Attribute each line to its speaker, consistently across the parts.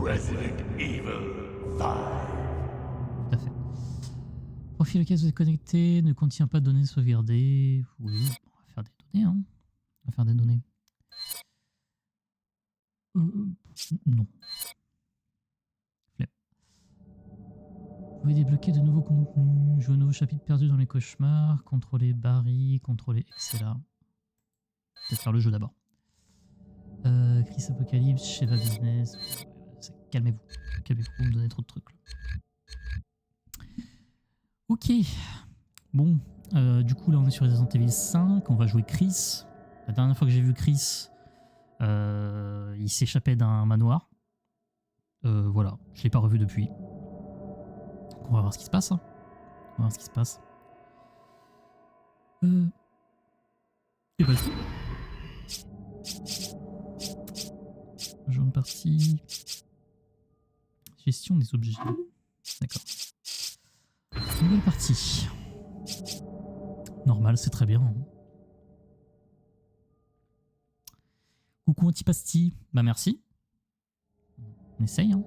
Speaker 1: Resident Evil 5.
Speaker 2: Tout à fait. Profil auquel vous êtes connecté ne contient pas de données sauvegardées. Oui, on va faire des données, hein. On va faire des données. Non. Flemme. Vous pouvez débloquer de nouveaux contenus, jouer aux nouveaux chapitres perdus dans les cauchemars, contrôler Barry, contrôler Excella. Peut-être faire le jeu d'abord. Chris Apocalypse, Sheva Business. Calmez-vous, calmez-vous, vous me donnez trop de trucs. Là. Ok. Bon, du coup là on est sur Resident Evil 5, on va jouer Chris. La dernière fois que j'ai vu Chris, il s'échappait d'un manoir. Voilà, je l'ai pas revu depuis. Donc on va voir ce qui se passe. Hein. On va voir ce qui se passe. Et vas-y. Jaune partie. Gestion des objets. D'accord. Nouvelle partie. Normal, c'est très bien. Hein. Coucou Antipasti. Bah merci. On essaye. Hein.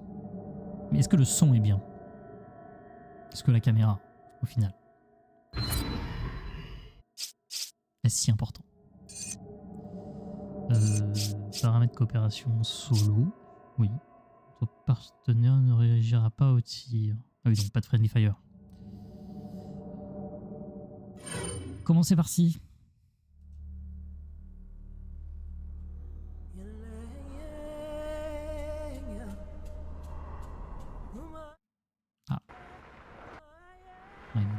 Speaker 2: Mais est-ce que le son est bien? Est-ce que la caméra, au final, est si important? Paramètres coopération solo. Oui. Votre partenaire ne réagira pas au tir. Ah oui, donc pas de friendly fire. Commencez par-ci. Ah. Ouais, non.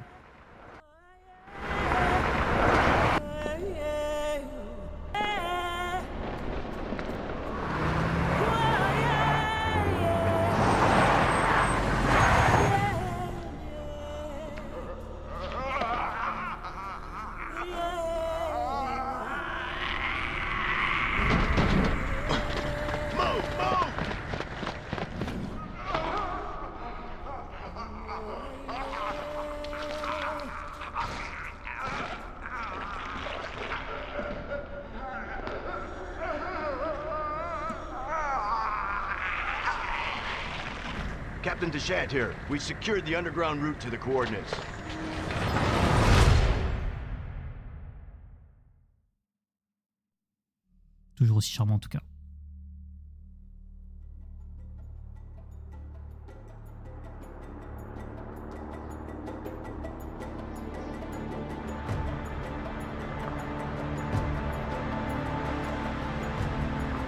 Speaker 3: Captain Deshant here. We've secured the underground route to the coordinates.
Speaker 2: Toujours aussi charmant en tout cas.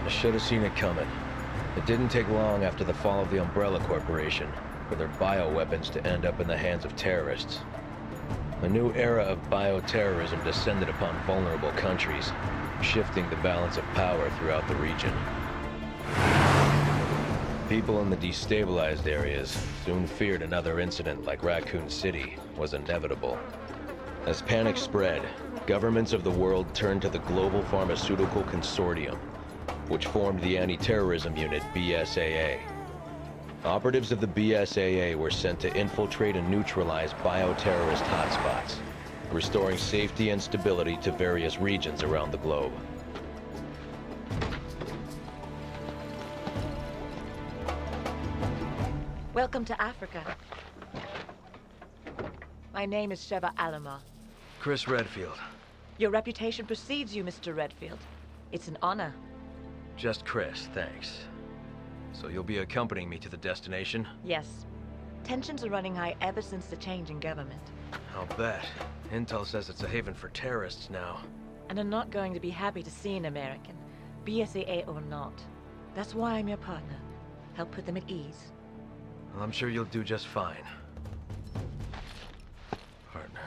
Speaker 4: I should have seen it coming. It didn't take long after the fall of the Umbrella Corporation for their bioweapons to end up in the hands of terrorists. A new era of bioterrorism descended upon vulnerable countries, shifting the balance of power throughout the region. People in the destabilized areas soon feared another incident like Raccoon City was inevitable. As panic spread, governments of the world turned to the Global Pharmaceutical Consortium, which formed the anti-terrorism unit BSAA. Operatives of the BSAA were sent to infiltrate and neutralize bioterrorist hotspots, restoring safety and stability to various regions around the globe.
Speaker 5: Welcome to Africa. My name is Sheva Alama.
Speaker 4: Chris Redfield.
Speaker 5: Your reputation precedes you, Mr. Redfield. It's an honor.
Speaker 4: Just Chris, thanks. So you'll be accompanying me to the destination?
Speaker 5: Yes. Tensions are running high ever since the change in government.
Speaker 4: I'll bet. Intel says it's a haven for terrorists now.
Speaker 5: And I'm not going to be happy to see an American, BSAA or not. That's why I'm your partner. Help put them at ease.
Speaker 4: Well, I'm sure you'll do just fine. Partner.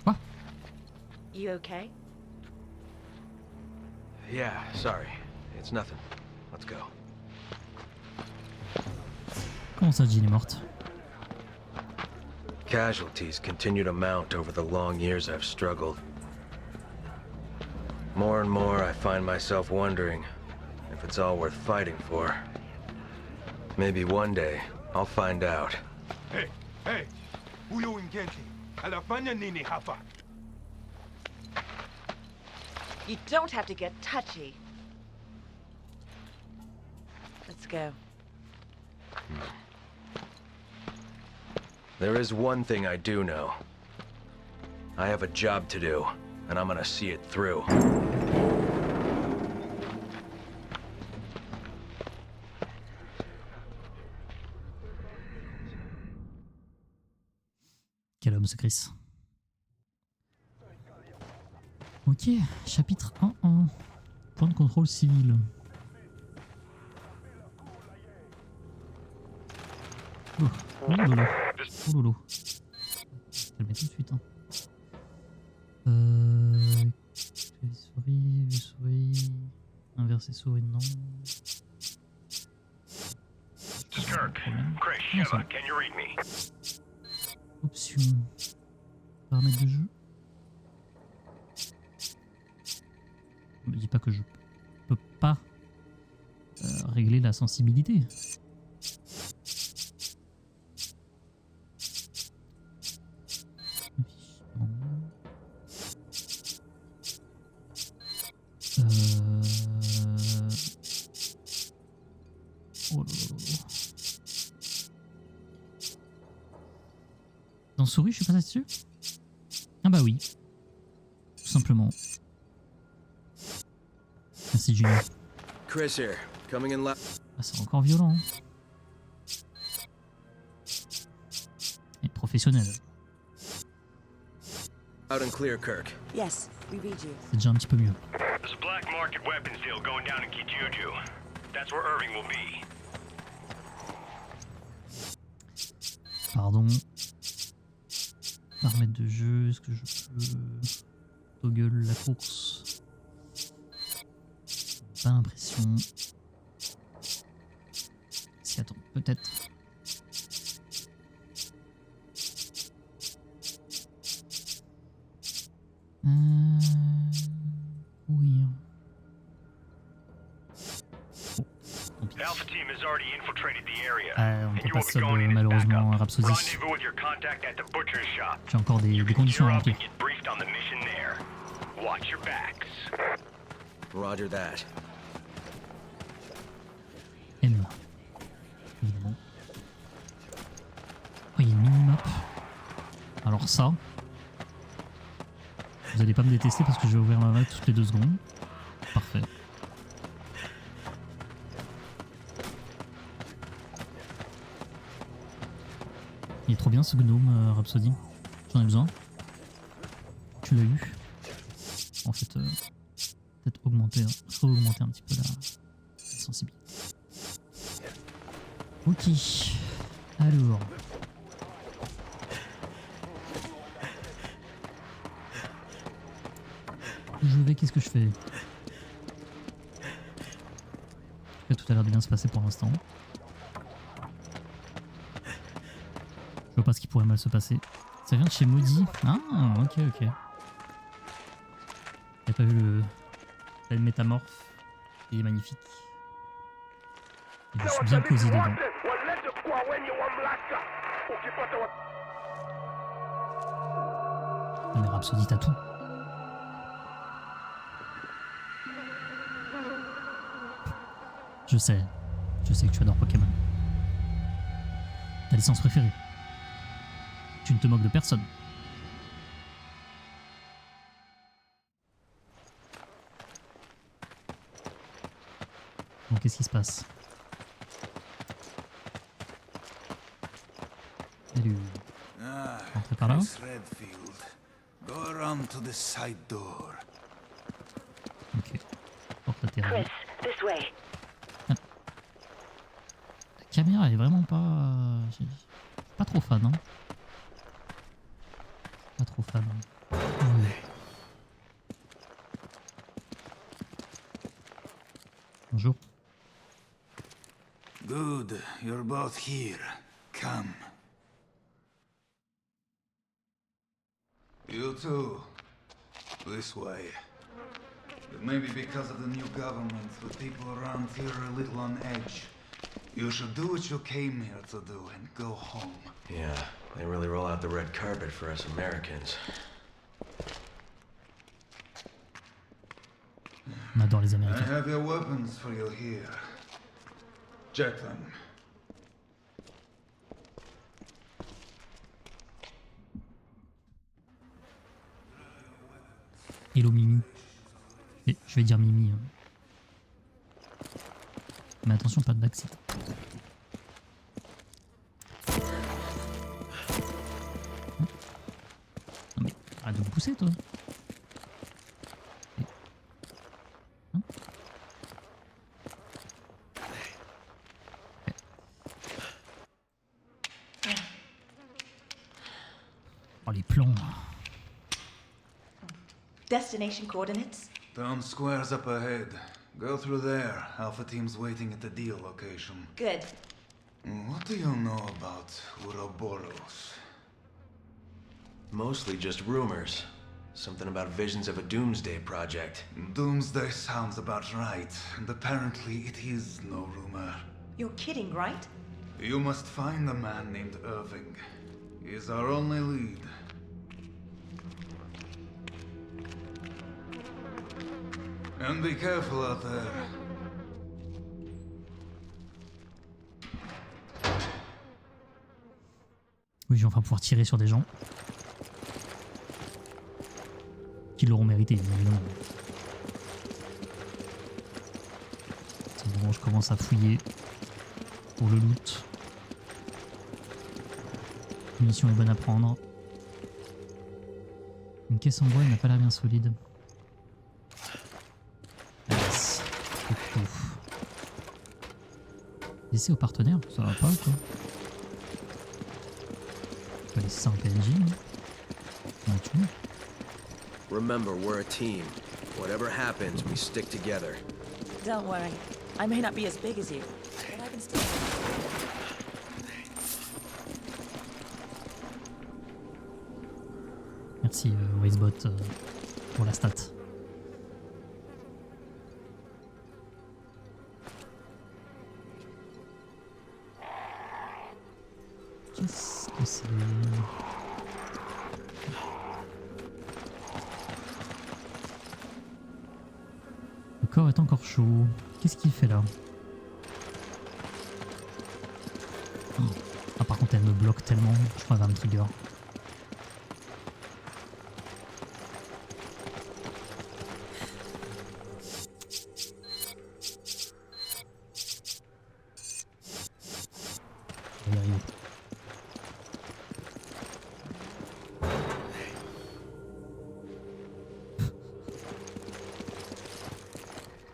Speaker 2: Quoi?
Speaker 5: You okay?
Speaker 4: Yeah, sorry. It's nothing. Let's go.
Speaker 2: Comment ça, Jill est morte?
Speaker 4: Casualties continue to mount over the long years I've struggled. More and more, I find myself wondering if it's all worth fighting for. Maybe one day, I'll find out.
Speaker 1: Hey, hey! Huyo ingenti, alafanya nini hapa?
Speaker 5: You don't have to get touchy. Let's go.
Speaker 4: There is one thing I do know. I have a job to do, and I'm gonna see it through.
Speaker 2: Quel homme ce Chris. Ok, chapitre 1.1. Point de contrôle civil. Oh, lolo. Oh lolo. Je vais le mettre tout de suite. Hein. Souris. Inverser souris, non.
Speaker 1: Kirk, Chris, Sheva, can you read me?
Speaker 2: Option. Paramètres de jeu. Ne me dis pas que je peux pas régler la sensibilité. Oh là là là. Dans souris, je suis pas là-dessus? Ah bah oui. Tout simplement. Merci Junior.
Speaker 4: Chris here, coming in loud.
Speaker 2: Ah, c'est encore violent. Hein. Et professionnel.
Speaker 4: Loud and clear, Kirk.
Speaker 6: Yes, we read you.
Speaker 2: C'est déjà un petit peu mieux.
Speaker 1: There's a black market weapons deal going down in Kijuju. That's where Irving will be.
Speaker 2: Pardon. Paramètres de jeu, est-ce que je peux toggle la course? Pas l'impression. Si, attends, peut-être. Courir. Oh, tant pis.
Speaker 1: Alpha team has already infiltrated the area.
Speaker 2: On
Speaker 1: and
Speaker 2: peut
Speaker 1: you
Speaker 2: pas
Speaker 1: will be
Speaker 2: sub
Speaker 1: going in as
Speaker 2: malheureusement
Speaker 1: backup.
Speaker 2: Rhapsody.
Speaker 1: Rendezvous with your contact at the butcher's shop.
Speaker 2: J'ai encore des conditions à
Speaker 1: Gear up
Speaker 2: remplir.
Speaker 1: and get briefed on the mission there. Watch your backs.
Speaker 4: Roger that.
Speaker 2: M. Évidemment. Oh, il y a une minimap. Alors ça, vous allez pas me détester parce que je vais ouvrir ma map toutes les 2 secondes. Parfait. Il est trop bien ce gnome Rhapsody. J'en ai besoin. Tu l'as eu. En fait, peut-être augmenter un petit peu la sensibilité. Ok. Alors. Je vais, qu'est-ce que je fais? Tout a l'air de bien se passer pour l'instant. Je vois pas ce qui pourrait mal se passer. Ça vient de chez Maudit. Ah, ok. J'ai pas vu le métamorphe. Il est magnifique. Et je suis bien cosy dedans. Ah mais Rhapsody, t'as tout. Je sais que tu adores Pokémon. Ta licence préférée. Tu ne te moques de personne. Bon, qu'est-ce qui se passe? Salut. Entrez par là.
Speaker 7: Redfield. Go around to the side door.
Speaker 2: Ok. Porte latérale.
Speaker 5: Chris, this way.
Speaker 2: La caméra est vraiment pas... pas trop fan, hein. Pas trop fan. Hein. Ouais. Bonjour.
Speaker 7: Good, you're both here. Come. You too. This way. But maybe because of the new government, the people around here are a little on edge. You should do what you came here to do and go home.
Speaker 4: Yeah, they really roll out the red carpet for us Americans.
Speaker 2: On adore les
Speaker 7: I
Speaker 2: Américains.
Speaker 7: have your weapons for you here. Check them.
Speaker 2: Hello Mimi. Et je vais dire Mimi. Hein. Mais attention, pas de backseat. Non mais arrête de me pousser toi. Hein? Oh les plans.
Speaker 5: Destination coordinates?
Speaker 7: Town square's up ahead. Go through there. Alpha team's waiting at the deal location.
Speaker 5: Good.
Speaker 7: What do you know about Ouroboros?
Speaker 4: Mostly just rumors. Something about visions of a doomsday project.
Speaker 7: Doomsday sounds about right, and apparently it is no rumor.
Speaker 5: You're kidding, right?
Speaker 7: You must find a man named Irving. He's our only lead. And be careful out there.
Speaker 2: Oui, je vais enfin pouvoir tirer sur des gens. Qui l'auront mérité, bien évidemment. C'est bon, je commence à fouiller pour le loot. La mission est bonne à prendre. Une caisse en bois, elle n'a pas l'air bien solide. Yes. C'est tout. Laisser aux partenaires, ça va pas ou quoi? On va laisser ça en PNJ. Non, tu vois.
Speaker 6: Remember, we're a team. Whatever happens, we stick together.
Speaker 5: Don't worry. I may not be as big as you, but I can still...
Speaker 2: Merci Wazebot pour la stat. Qu'est-ce que c'est? Le corps est encore chaud. Qu'est-ce qu'il fait là? Oh. Ah par contre elle me bloque tellement, je crois qu'elle va me trigger. Je vais y arriver.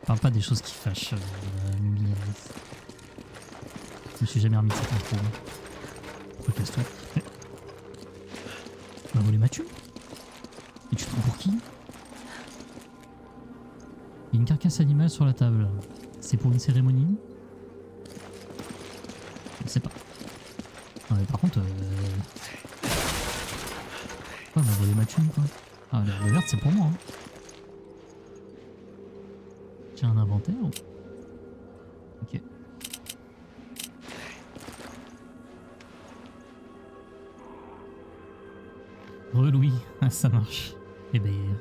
Speaker 2: Parle pas des choses qui fâchent, Mimi. Je me suis jamais remis de cette info. Pourquoi casse-toi? Tu m'as volé ma thune? Et tu te prends pour qui? Il y a une carcasse animale sur la table. C'est pour une cérémonie? Je ne sais pas. Non mais par contre... Pourquoi elle m'a volé ma thune quoi? Ah le vert c'est pour moi hein. J'ai un inventaire. Ok. Re-Louis, ça marche. Eh ben...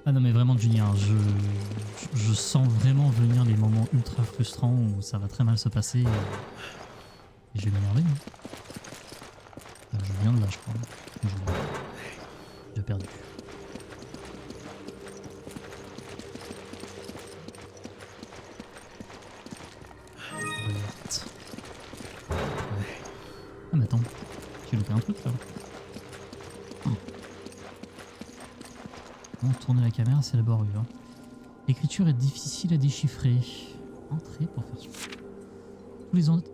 Speaker 2: Ah non mais vraiment Junior, je sens vraiment venir les moments ultra frustrants où ça va très mal se passer et je vais m'énerver. Je viens de là je crois. J'ai perdu. Alerte. Ah mais attends, j'ai loupé un truc là. Comment tourner la caméra, c'est laborieux. Hein. L'écriture est difficile à déchiffrer. Entrez pour faire ça.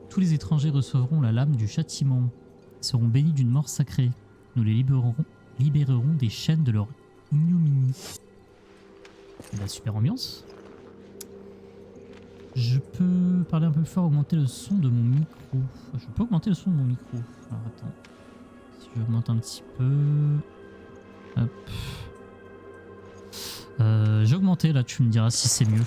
Speaker 2: Tous les étrangers recevront la lame du châtiment. Ils seront bénis d'une mort sacrée. Nous les libérerons des chaînes de leur ignominie. C'est la super ambiance. Je peux parler un peu fort, augmenter le son de mon micro. Je peux augmenter le son de mon micro. Alors attends. Si je augmente un petit peu... Hop. J'ai augmenté là, tu me diras si c'est mieux.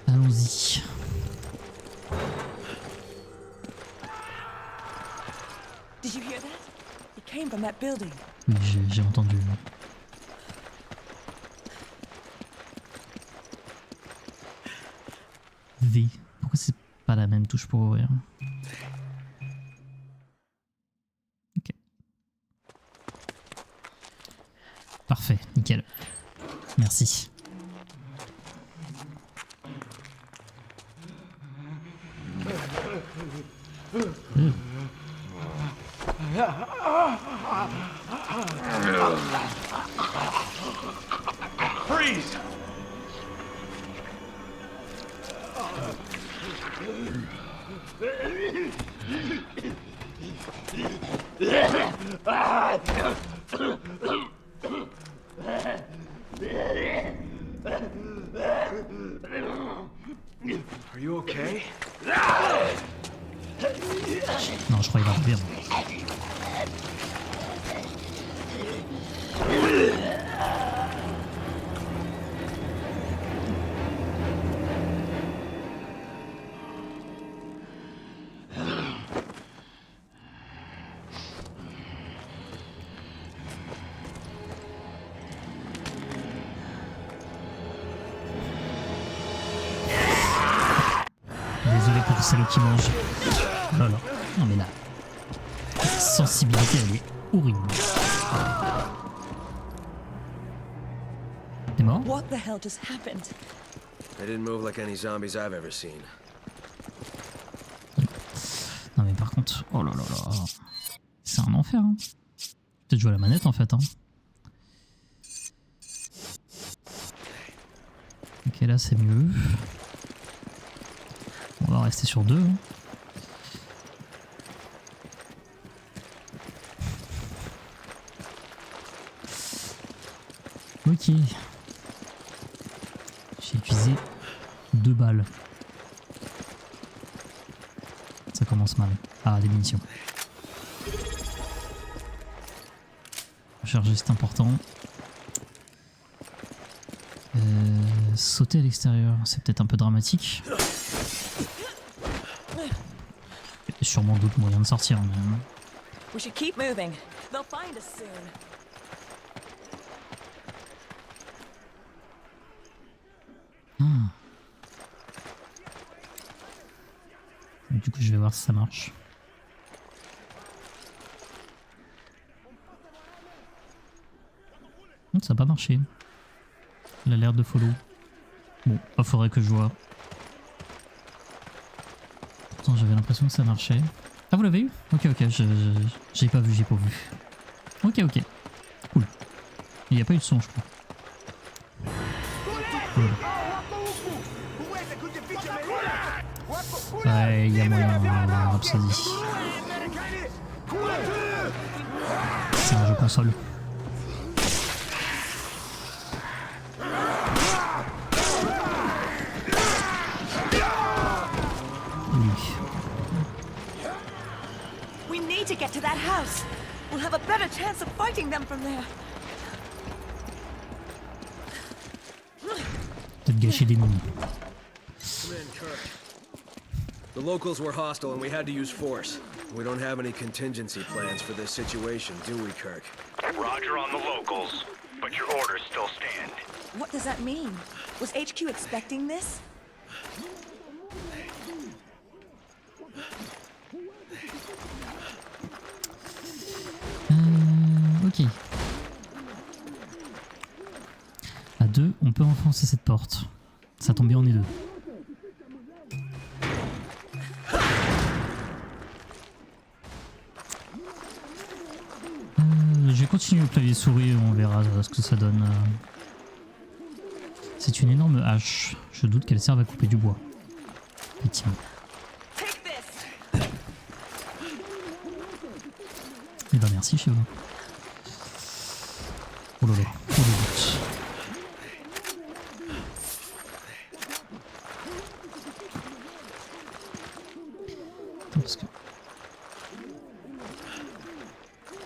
Speaker 2: Allons-y.
Speaker 8: Did you hear that? It came from that building.
Speaker 2: Oui, j'ai entendu. V. Pourquoi c'est pas la même touche pour ouvrir? Ok. Parfait, nickel. Merci.
Speaker 3: Freeze!
Speaker 6: Are you okay?
Speaker 2: Non, je crois qu'il va mourir. Désolé pour celle qui mange. Oh là là. Non mais là. La sensibilité elle est horrible. T'es mort?
Speaker 8: What the hell just happened?
Speaker 6: They didn't move like any zombies I've ever seen.
Speaker 2: Non mais par contre, oh là là là. C'est un enfer. Hein. Peut-être jouer à la manette en fait. Hein. Ok là c'est mieux. On va rester sur 2. Hein. Ok. J'ai utilisé 2 balles. Ça commence mal. Ah, des munitions. Recharger, c'est important. Sauter à l'extérieur, c'est peut-être un peu dramatique. Il y a sûrement d'autres moyens de sortir. Mais...
Speaker 8: We should keep moving. They'll find us soon. Du coup, je vais voir si ça marche. Ça n'a pas marché. Il a l'air de follow. Bon, il faudrait que je vois. Pourtant, j'avais l'impression que ça marchait. Ah, vous l'avez eu? Ok, ok, j'ai pas vu, j'ai pas vu. Ok, ok. Cool. Il n'y a pas eu de son, je crois. Cool. Ouais, il y a moyen, Rhapsody. C'est un jeu console. We need to get to that house. We'll have a better chance of fighting them from there.
Speaker 2: Peut-être gâcher des mini.
Speaker 6: Come in, Kirk. The locals were hostile and we had to use force. We don't have any contingency plans for this situation, do we, Kirk?
Speaker 1: Roger on the locals, but your orders still stand.
Speaker 8: What does that mean? Was HQ expecting this?
Speaker 2: Ok. À 2, on peut enfoncer cette porte. Ça tombe bien, on est 2. Je vais continuer au clavier souris, on verra ce que ça donne. C'est une énorme hache. Je doute qu'elle serve à couper du bois. Effectivement. Eh ben merci chez vous. Oh là là, oh le but. Attends parce que...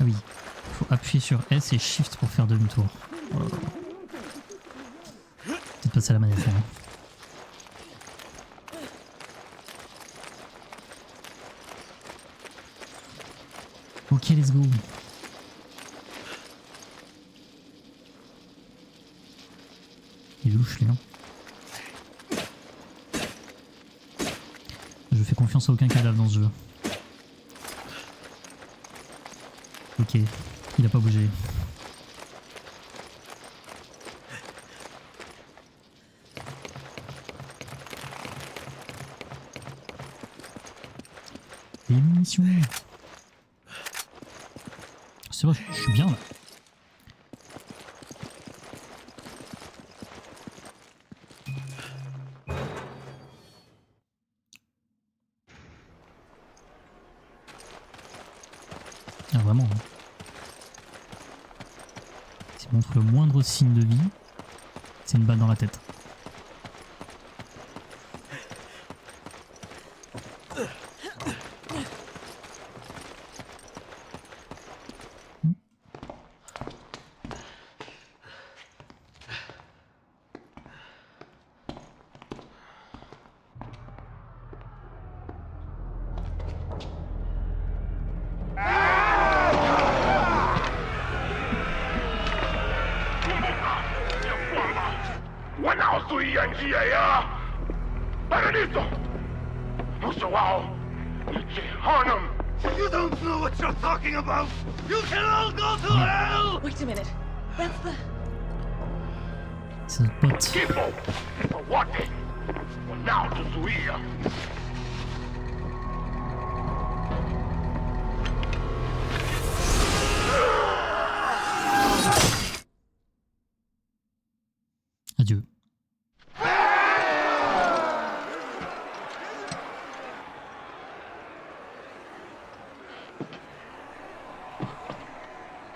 Speaker 2: Ah oui, il faut appuyer sur S et Shift pour faire demi-tour. Oh là là. Peut-être passer à la manette. Hein.
Speaker 8: Ok, let's go. Il est louche, lui, hein. Je fais confiance à aucun cadavre dans ce jeu. Ok, il a pas bougé. Les munitions. C'est vrai, je suis bien là. Ah, vraiment. Hein. S'il montre le moindre signe de vie, c'est une balle dans la tête.
Speaker 3: You don't know what you're talking about! You can all go to hell!
Speaker 5: Wait a minute. That's the...
Speaker 8: C'est notre pote.
Speaker 1: What? Now to Zuia.
Speaker 8: Adieu.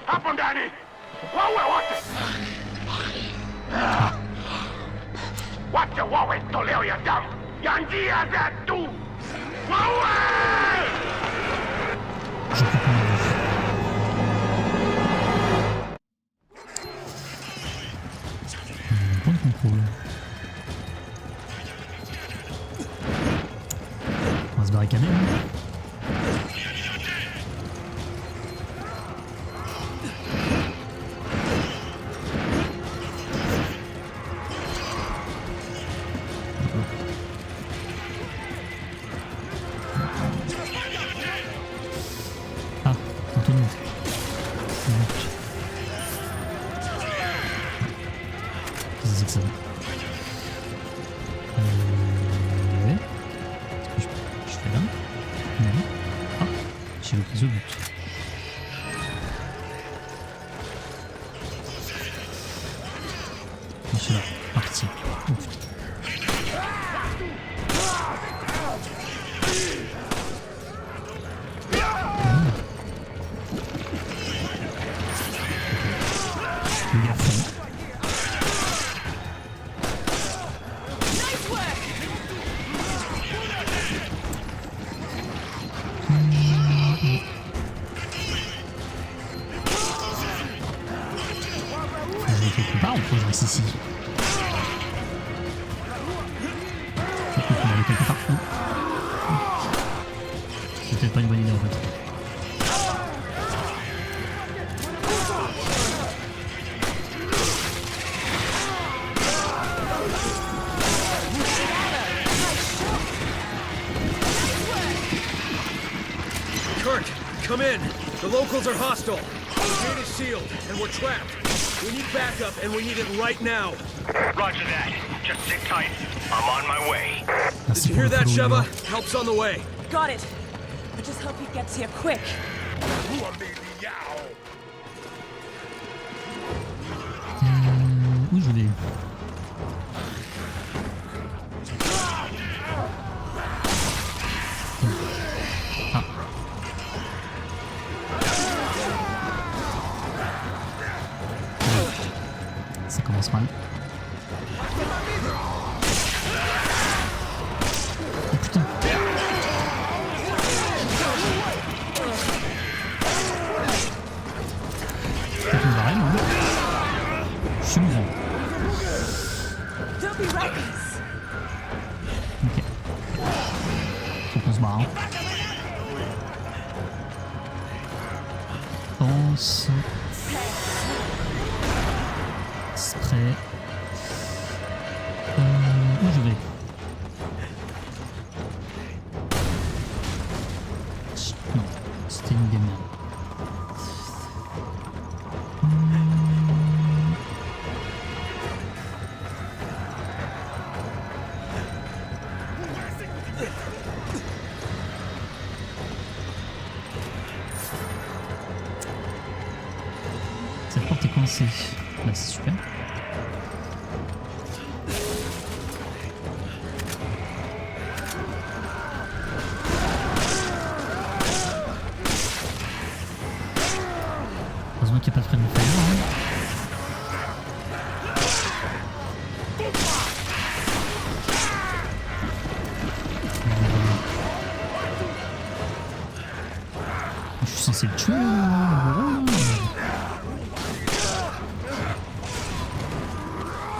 Speaker 1: Hapo ndani. Wawe wote. Wacha wawe toleo ya damu ya njia zetu. Wawe!
Speaker 8: Je crois qu'on l'a vu. Point de contrôle. On va se barricader. Hein. Ah, Antonio. Qu'est-ce que c'est que ça? Ouais. Est-ce que je fais là? Non. Ah, j'ai le prise au but. Je suis là, parti. Oh putain. Le gars fond. Quelque part, on progresse ici. Peut-être qu'on va aller quelque part. C'est peut-être pas une bonne idée en fait.
Speaker 6: Kirk, come in. The locals are hostile. The gate is sealed, and we're trapped. We need backup, and we need it right now.
Speaker 1: Roger that. Just sit tight. I'm on my way.
Speaker 6: Did you hear that, Sheva? Help's on the way.
Speaker 5: Got it. I just hope he gets here quick.
Speaker 8: Où je vais? Ah. Ça commence mal. Oh putain. Peut-être une barre, non? Je suis mouvant.
Speaker 5: Don't be reckless.
Speaker 8: Ok. Faut qu'on se barre. Hein. défense. Spray. Où je vais? Non, c'était une des merdes. Cette porte est coincée. Là, c'est super. Heureusement qu'il n'y a pas de friendly fire. Je suis censé le tuer.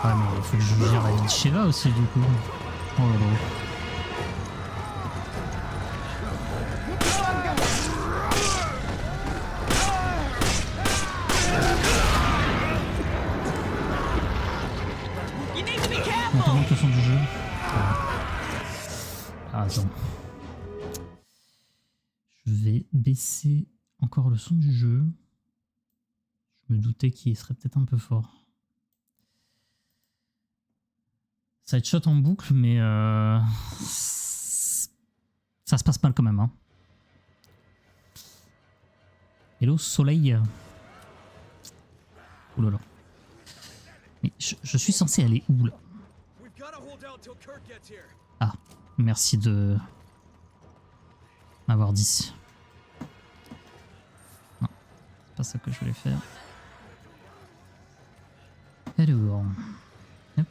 Speaker 8: Ah mais il faut que je gère la vie de Sheva aussi du coup. Oh là là. On te montre le son du jeu. Ah, attends. Je vais baisser encore le son du jeu. Je me doutais qu'il serait peut-être un peu fort. Ça va être shot en boucle, mais ça se passe mal quand même. Hein. Hello soleil. Ouh là là. Mais je suis censé aller où là? Ah, merci de m'avoir dit. Non, c'est pas ça que je voulais faire. Alors. Hop.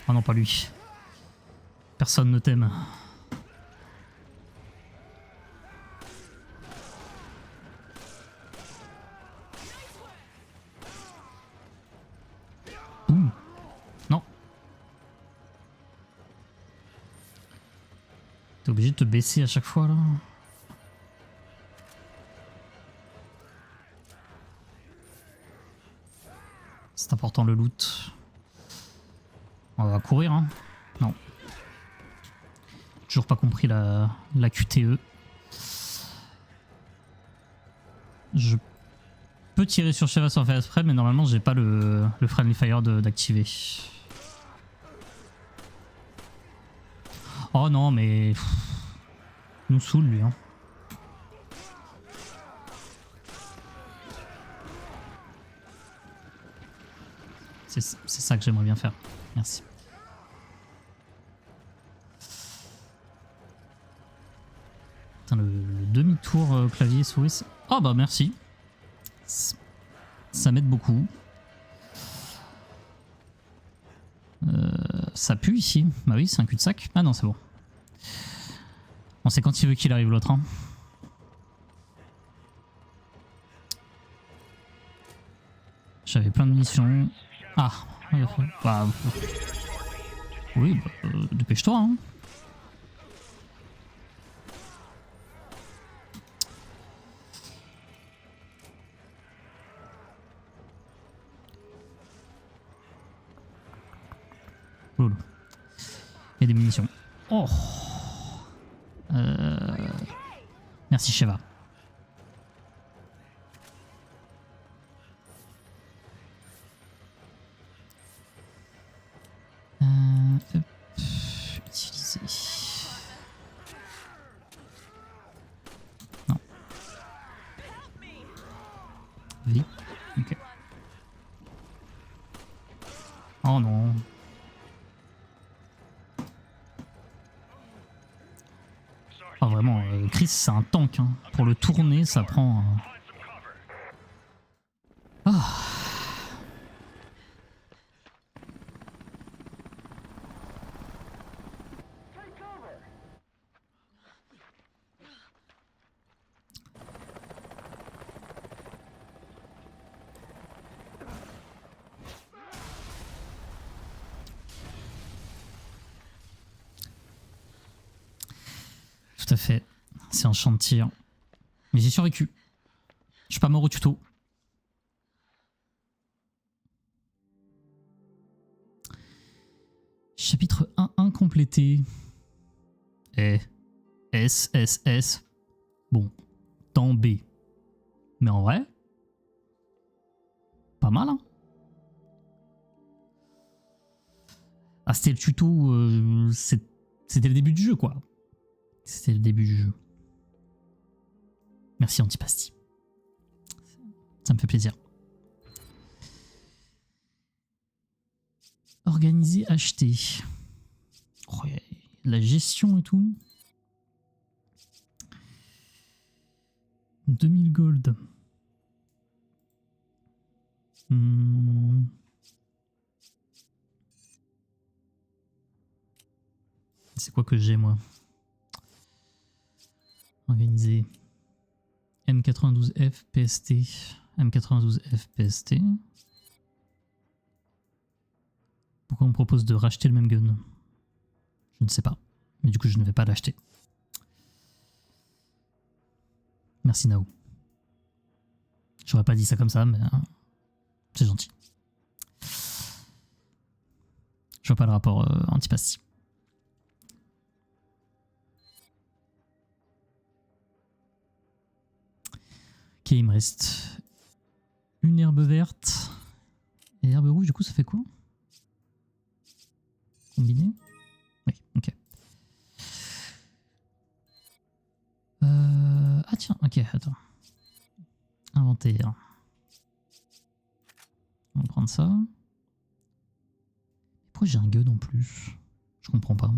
Speaker 8: Oh non, pas lui. Personne ne t'aime. Ouh. Non. T'es obligé de te baisser à chaque fois là. C'est important le loot. On va courir, hein. Non. Toujours pas compris la QTE. Je peux tirer sur Sheva sans faire exprès, mais normalement j'ai pas le friendly fire d'activer. Oh non, mais... Pff, il nous saoule lui, hein. C'est ça que j'aimerais bien faire. Merci. Putain, le demi-tour clavier souris. Oh bah merci. Ça m'aide beaucoup. Ça pue ici. Bah oui, c'est un cul-de-sac. Ah non, c'est bon. On sait quand il veut qu'il arrive l'autre. Hein. J'avais plein de munitions. Ah, bah, oui, bah, dépêche-toi. Hein. Lolo. Il y a des munitions. Oh. Merci Sheva. Utiliser. Non. Oui. Ok. Oh non. Ah vraiment, Chris c'est un tank. Hein. Pour le tourner, ça prend... Ah. Tout à fait. C'est un champ de tir. Mais j'ai survécu. Je suis pas mort au tuto. Chapitre 1.1 complété. S. Bon. Temps B. Mais en vrai, pas mal, hein. Ah, c'était le tuto, c'était le début du jeu, quoi. C'était le début du jeu. Merci Antipasti. Ça me fait plaisir. Organiser, acheter. Oh, la gestion et tout. 2000 gold. C'est quoi que j'ai moi? Organiser. M92F PST. M92F PST. Pourquoi on me propose de racheter le même gun? Je ne sais pas. Mais du coup, je ne vais pas l'acheter. Merci Nao. J'aurais pas dit ça comme ça, mais c'est gentil. Je vois pas le rapport Antipasti. Ok, il me reste une herbe verte et herbe rouge. Du coup, ça fait quoi? Combiné? Oui, ok. Ah tiens, ok, attends. Inventaire. On va prendre ça. Pourquoi j'ai un gun en plus? Je comprends pas.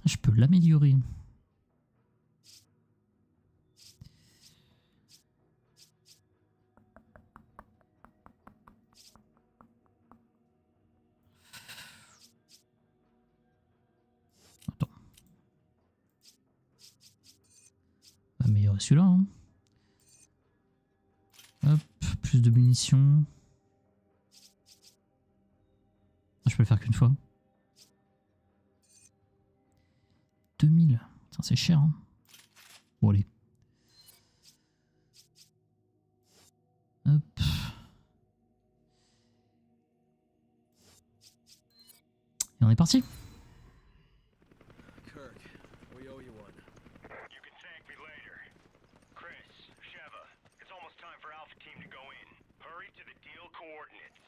Speaker 8: Je peux l'améliorer. Attends. On va améliorer celui-là. Hein. Hop, plus de munitions. Je peux le faire qu'une fois. 2000. C'est cher. Hein. Bon, allez. Hop. Et on est parti.
Speaker 6: Kirk, we owe you one.
Speaker 1: You can thank me later. Chris, Sheva, it's almost time for Alpha Team to go in. Hurry to the deal coordinates.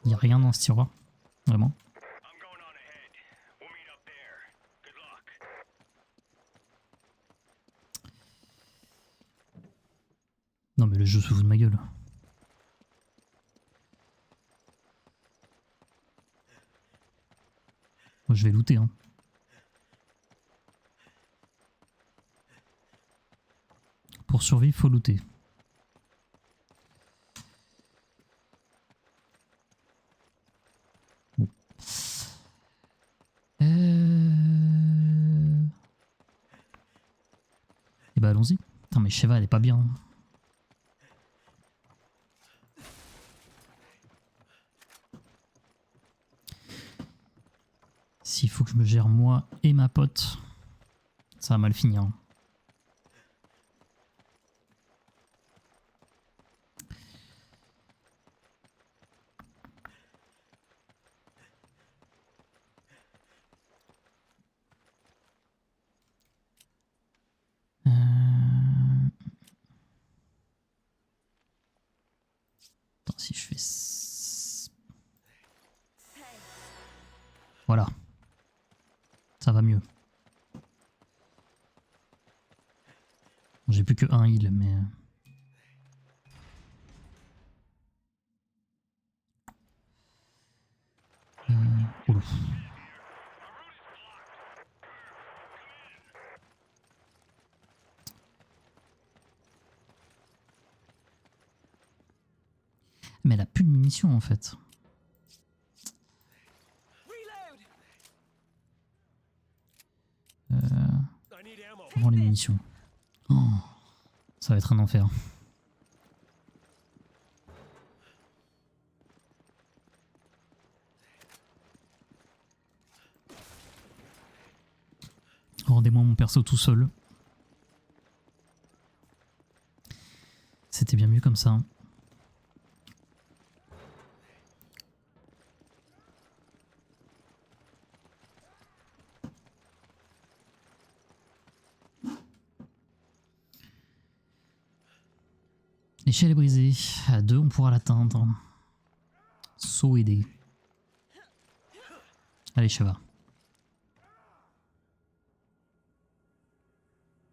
Speaker 8: Il n'y a rien dans ce tiroir. Vraiment.
Speaker 1: I'm going on ahead. We'll meet up there. Good luck.
Speaker 8: Non mais le jeu se fout de ma gueule. Moi je vais looter hein. Pour survivre faut looter. Bon. Et bah allons-y. Putain mais Sheva elle est pas bien. S'il faut que je me gère moi et ma pote, ça va mal finir. Attends, si je fais... Voilà. Ça va mieux. Bon, j'ai plus que un heal, mais... Oula. Mais elle a plus de munitions en fait. Prends les munitions. Oh, ça va être un enfer. perso tout seul. C'était bien mieux comme ça. L'échelle est brisée. À 2, on pourra l'atteindre. Saut aidé. Allez, Sheva.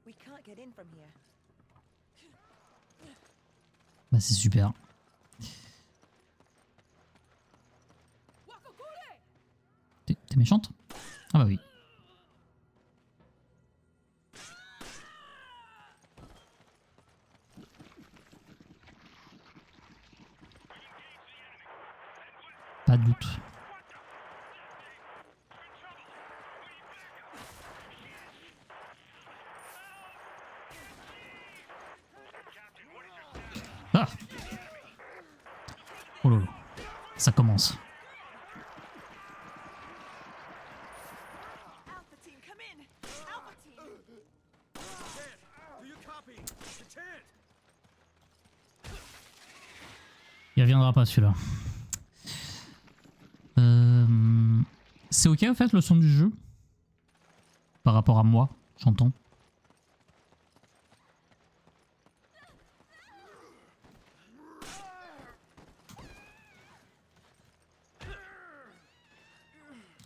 Speaker 5: We can't get in from here.
Speaker 8: Bah, c'est super. T'es méchante? Ah bah oui. Pas de doute. Ah! Oh là là. Ça commence.
Speaker 5: Alpha team, come in. Alpha team.
Speaker 6: Do you copy? Lieutenant!
Speaker 8: Il reviendra pas celui-là. C'est ok en fait le son du jeu? Par rapport à moi, j'entends.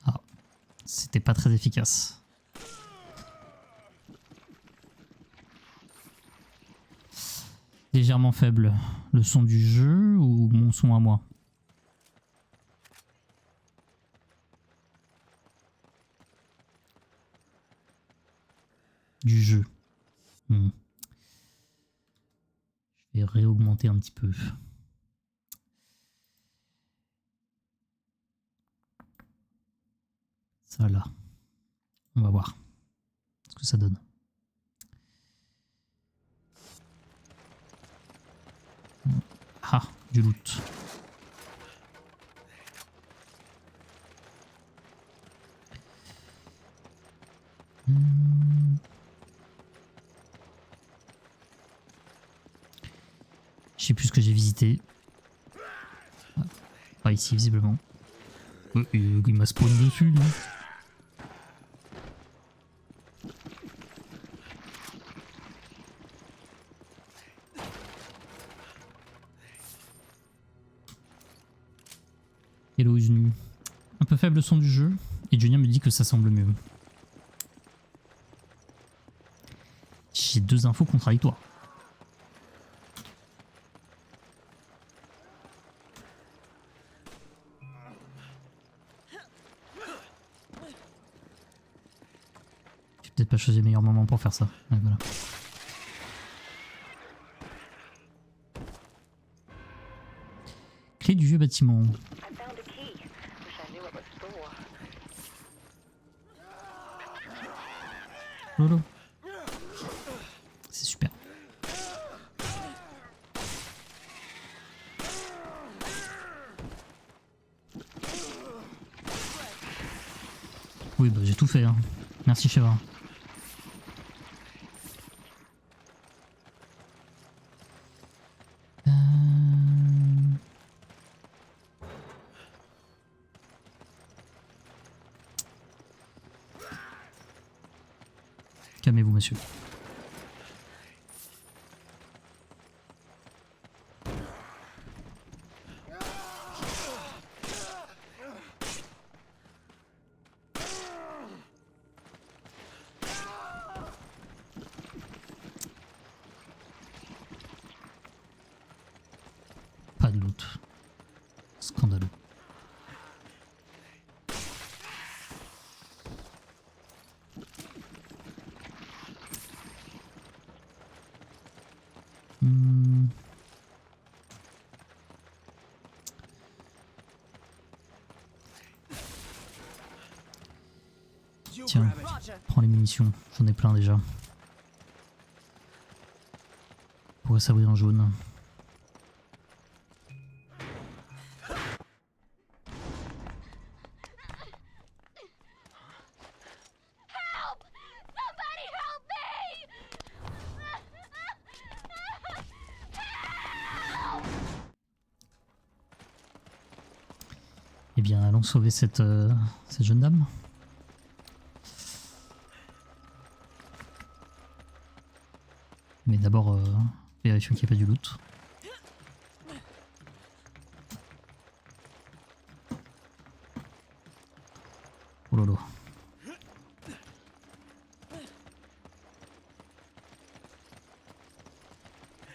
Speaker 8: Ah, c'était pas très efficace. Légèrement faible. Le son du jeu ou mon son à moi? Du jeu. Je vais réaugmenter un petit peu. Ça là. On va voir ce que ça donne. Ah, du loot. Je sais plus ce que j'ai visité. Pas ici visiblement. Il m'a spawn dessus. Non, hello Usnu. Un peu faible le son du jeu. Et Junior me dit que ça semble mieux. J'ai deux infos contradictoires. J'ai peut-être pas choisi le meilleur moment pour faire ça. Ouais, voilà. Clé du vieux bâtiment.
Speaker 5: I found a key. Wish I knew it was for.
Speaker 8: Lolo. C'est super. Oui, bah j'ai tout fait. Hein. Merci Sheva. Calmez-vous, monsieur. Pas de loot. Scandaleux. Tiens, prends les munitions, j'en ai plein déjà. Pourquoi s'abrir en jaune?
Speaker 9: Help! Somebody
Speaker 8: Eh bien, allons sauver cette jeune dame. Mais d'abord, vérifions qu'il n'y a pas du loot. Oh lolo.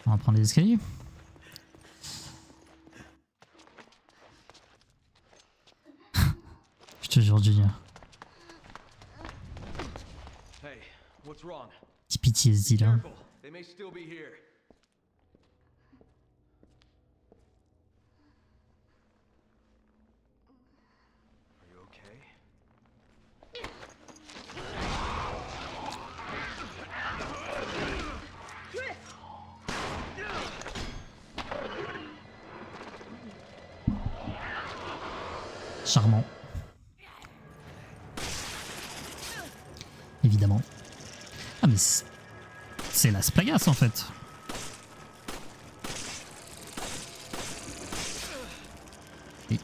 Speaker 8: On va prendre les escaliers. Je te jure, Junior.
Speaker 6: Hey, what's wrong?
Speaker 8: Petit PTSD là.
Speaker 6: Careful, they may still be here. Are you okay?
Speaker 8: Charmant. Évidemment. Ah mais c'est Las Plagas en fait. Et...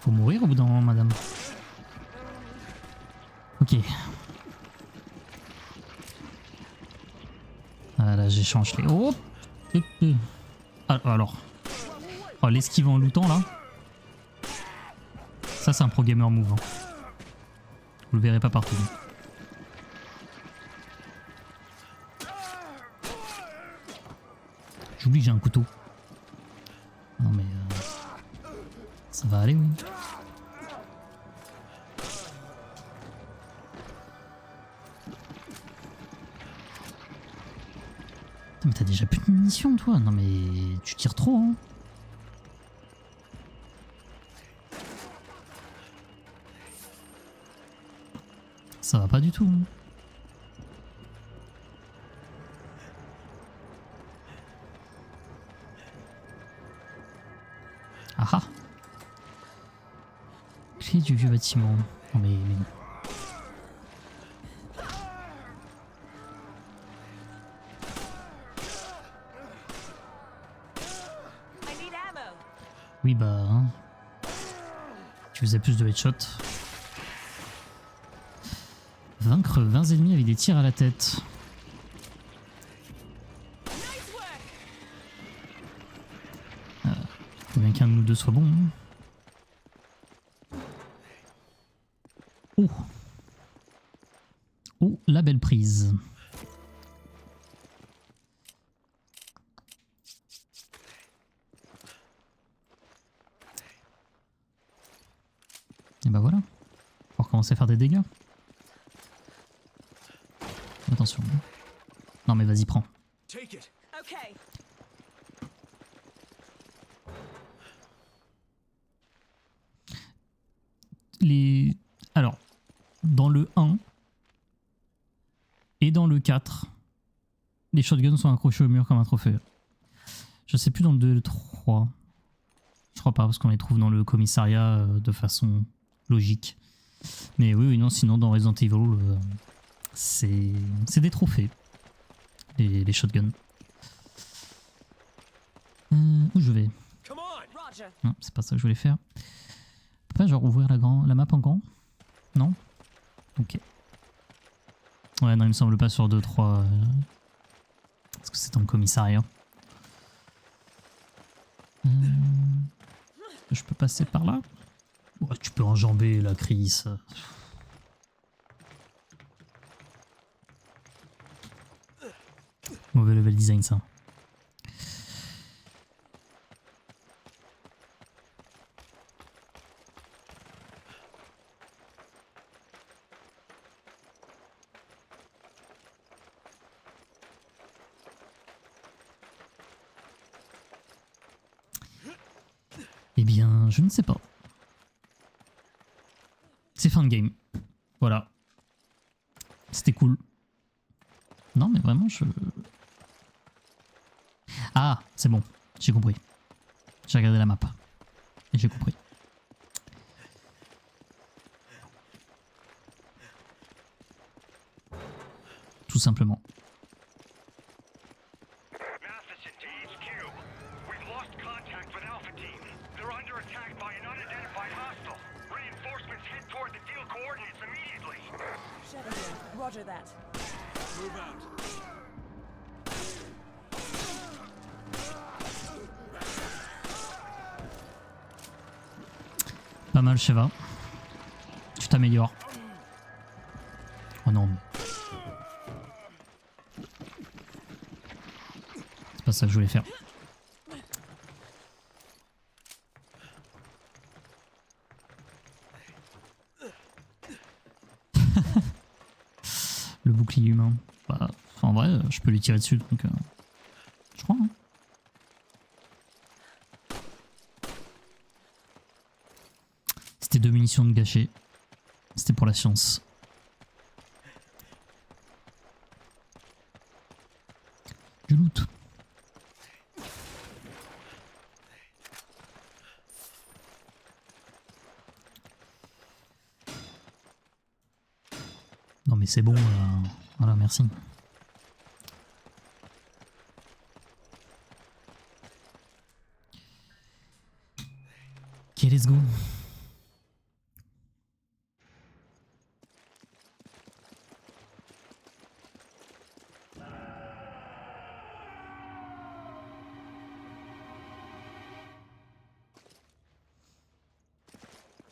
Speaker 8: Faut mourir au bout d'un moment, madame. Ok. Ah là j'échange les... Oh, alors... Oh, l'esquive en lootant là. Ça c'est un pro gamer move. Hein. Vous le verrez pas partout. J'oublie que j'ai un couteau. Non mais... ça va aller, oui. Mais t'as déjà plus de munitions toi. Non mais tu tires trop hein. Ça va pas du tout. Hein. Ah ah. Clé du vieux bâtiment. Non mais non. Oui bah... Hein. Tu faisais plus de headshot. Vaincre 20 ennemis avec des tirs à la tête. Faut bien qu'un de nous deux soit bon. Hein. Oh. Oh, la belle prise. Et bah voilà. Faut recommencer à faire des dégâts. Attention. Non mais vas-y, prends. Alors, dans le 1 et dans le 4, les shotguns sont accrochés au mur comme un trophée. Je sais plus dans le 2 et le 3. Je crois pas parce qu'on les trouve dans le commissariat de façon logique. Mais oui, non, sinon dans Resident Evil... c'est des trophées, les shotguns. Où je vais? Non, c'est pas ça que je voulais faire. Pas genre ouvrir la map en grand? Non? Ok. Ouais, non, il me semble pas sur 2-3. Parce que c'est dans le commissariat. Je peux passer par là? Ouais, tu peux enjamber la crise. Mauvais level design ça. Eh bien, je ne sais pas. C'est fin de game. Voilà. C'était cool. Non mais vraiment je... Ah, c'est bon, j'ai compris. J'ai regardé la map. Et j'ai compris. Tout simplement.
Speaker 1: Governments head toward the deal coordinates immediately.
Speaker 5: Sheva here. Roger that.
Speaker 6: Move out.
Speaker 8: Pas mal, Sheva. Tu t'améliores. Oh non. C'est pas ça que je voulais faire. Le bouclier humain. Bah, en vrai, je peux lui tirer dessus, donc je crois. Hein. C'était 2 munitions de gâchées. C'était pour la science. Du loot. Non mais c'est bon, voilà, merci. Ok, let's go.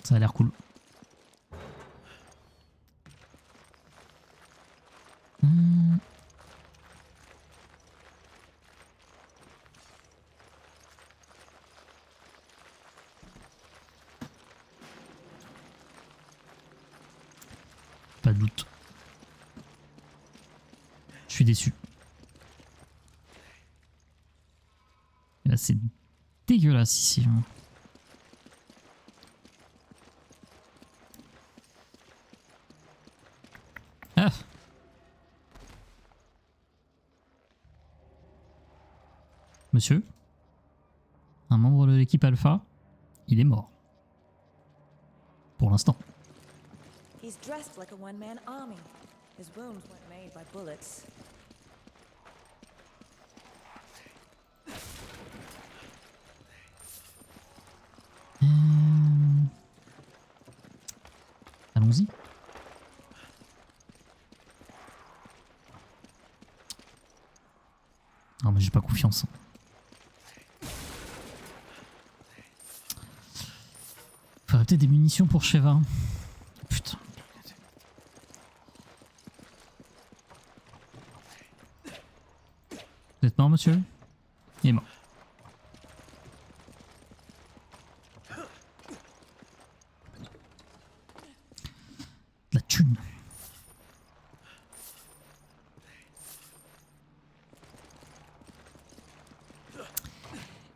Speaker 8: Ça a l'air cool. Pas de doute. Je suis déçu. Et là, c'est dégueulasse ici. Hein. Ah. Monsieur, un membre de l'équipe Alpha, il est mort. Pour l'instant.
Speaker 5: He's dressed like a one-man army. His wounds weren't made by bullets.
Speaker 8: Allons-y. Non mais j'ai pas confiance. Faudrait peut-être des munitions pour Sheva. Putain. Vous êtes mort, monsieur? Il est mort. De la thune.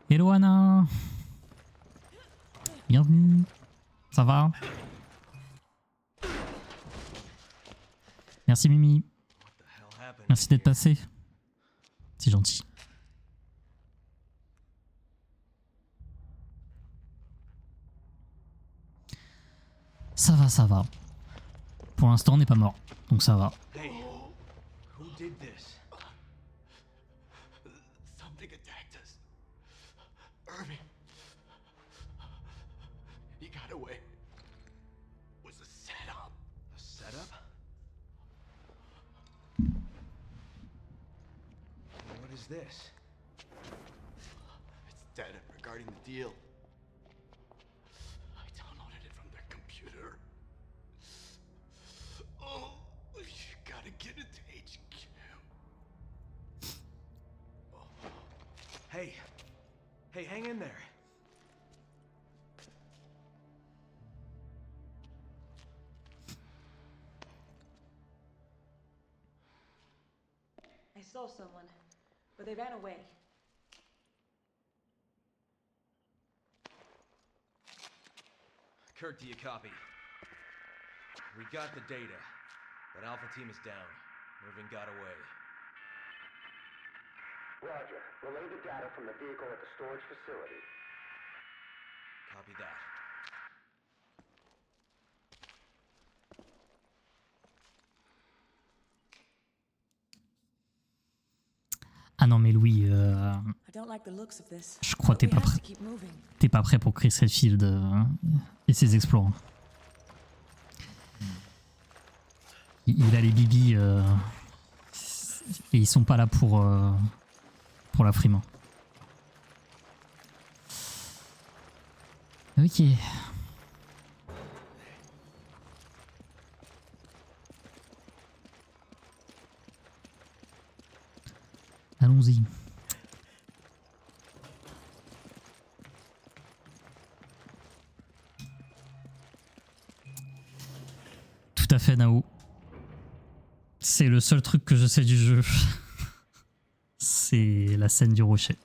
Speaker 8: Hello Anna. Bienvenue. Ça va? Merci Mimi. Merci d'être passé. C'est gentil. Ça va, ça va. Pour l'instant, on n'est pas mort. Donc ça va.
Speaker 3: Hey, who did this?
Speaker 9: Something attacked us. Irving. He got away. It was a setup.
Speaker 3: A setup? What is this?
Speaker 9: It's data regarding the deal. I downloaded it from their computer. Oh, you gotta get it to HQ.
Speaker 3: Hey. Hey, hang in there.
Speaker 5: I saw someone, but they ran away.
Speaker 3: Kirk, do you copy? We got the data, but Alpha Team is down. Irving got away.
Speaker 1: Roger. Relay the data from the vehicle at the storage facility.
Speaker 3: Copy that.
Speaker 8: Ah non mais Louis,
Speaker 5: I don't like the looks of this.
Speaker 8: je crois que
Speaker 5: but we have to keep moving.
Speaker 8: t'es pas prêt pour Chris Redfield et ses exploits. il a les bibis et ils sont pas là pour la frime. Ok. Allons-y. Tout à fait, Nao. C'est le seul truc que je sais du jeu. C'est la scène du rocher.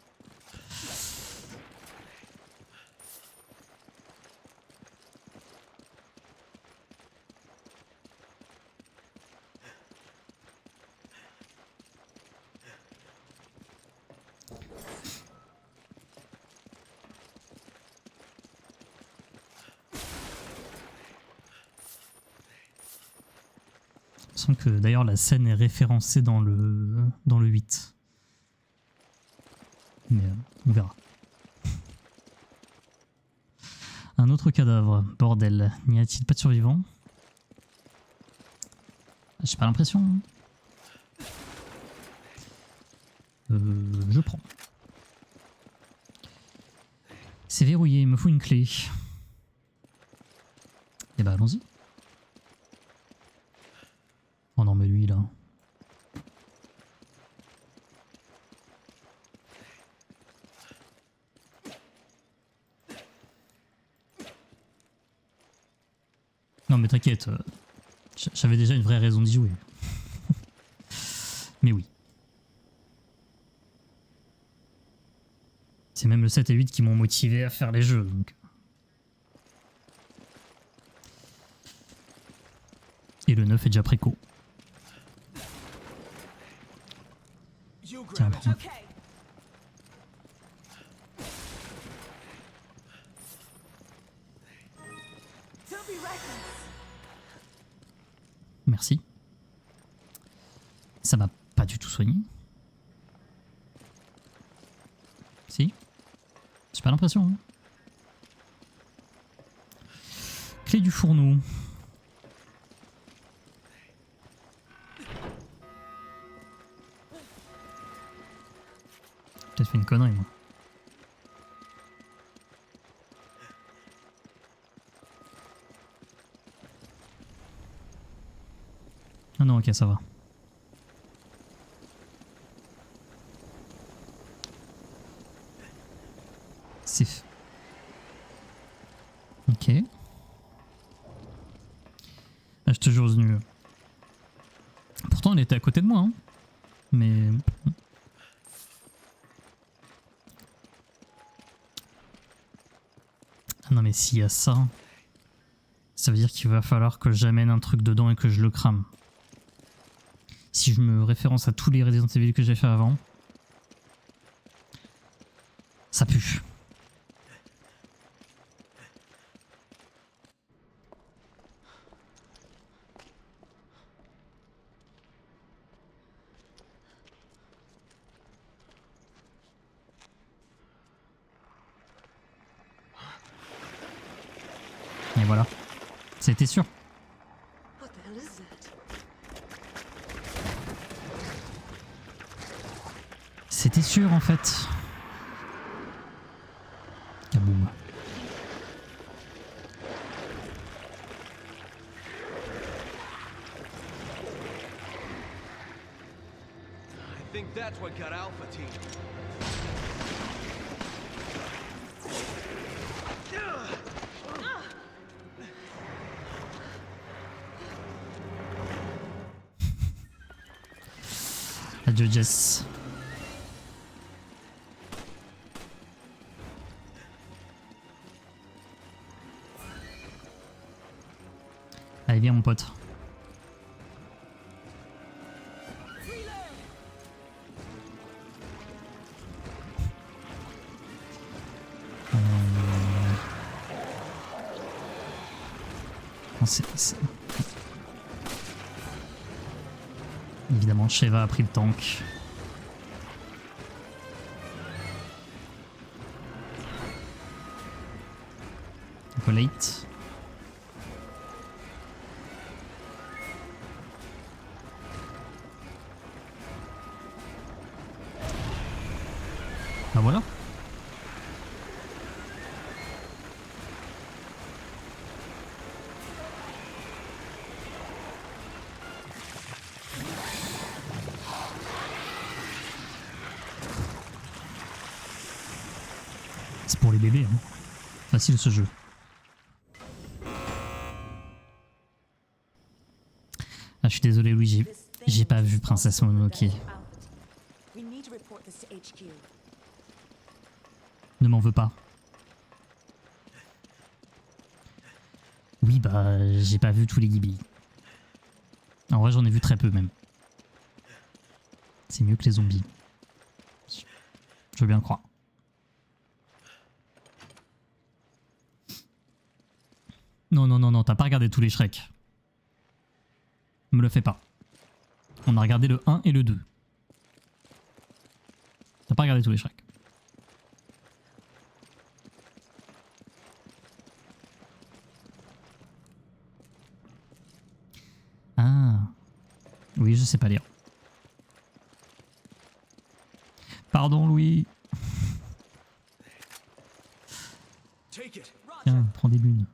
Speaker 8: Il me semble que d'ailleurs la scène est référencée dans le 8. Mais on verra. Un autre cadavre, bordel. N'y a-t-il pas de survivants? J'ai pas l'impression. Je prends. C'est verrouillé, il me faut une clé. Et bah allons-y. Oh non mais lui là. Non mais t'inquiète, j'avais déjà une vraie raison d'y jouer. Mais oui. C'est même le 7 et 8 qui m'ont motivé à faire les jeux, donc. Et le 9 est déjà préco. Tiens, prends. Merci. Ça m'a pas du tout soigné. Si? J'ai pas l'impression. Hein. Clé du fourneau. Peut-être fait une connerie, moi. Ah non, ok, ça va. C'est... Ok. Ah, je te jure, Zenu. Pourtant, elle était à côté de moi, hein. Mais... Ah non, mais s'il y a ça... Ça veut dire qu'il va falloir que j'amène un truc dedans et que je le crame. Si je me référence à tous les Resident Evil que j'ai fait avant, ça pue. Et voilà, c'était sûr. C'était sûr en fait. Kaboum.
Speaker 3: I think that's what got Alpha Team.
Speaker 8: Adieu Jess. Allez viens mon pote. Non, évidemment Sheva a pris le tank. Un peu late. voilà. C'est pour les bébés, hein. Facile ce jeu. Ah, je suis désolé Louis, j'ai pas vu Princesse Mononoke. Ne m'en veux pas. Oui, bah, j'ai pas vu tous les Ghibli. En vrai, j'en ai vu très peu même. C'est mieux que les zombies. Je veux bien le croire. Non, non, non, non, t'as pas regardé tous les Shrek. Me le fais pas. On a regardé le 1 et le 2. T'as pas regardé tous les Shrek. Ah. Oui, je sais pas lire. Pardon, Louis. Tiens, prends des lunes.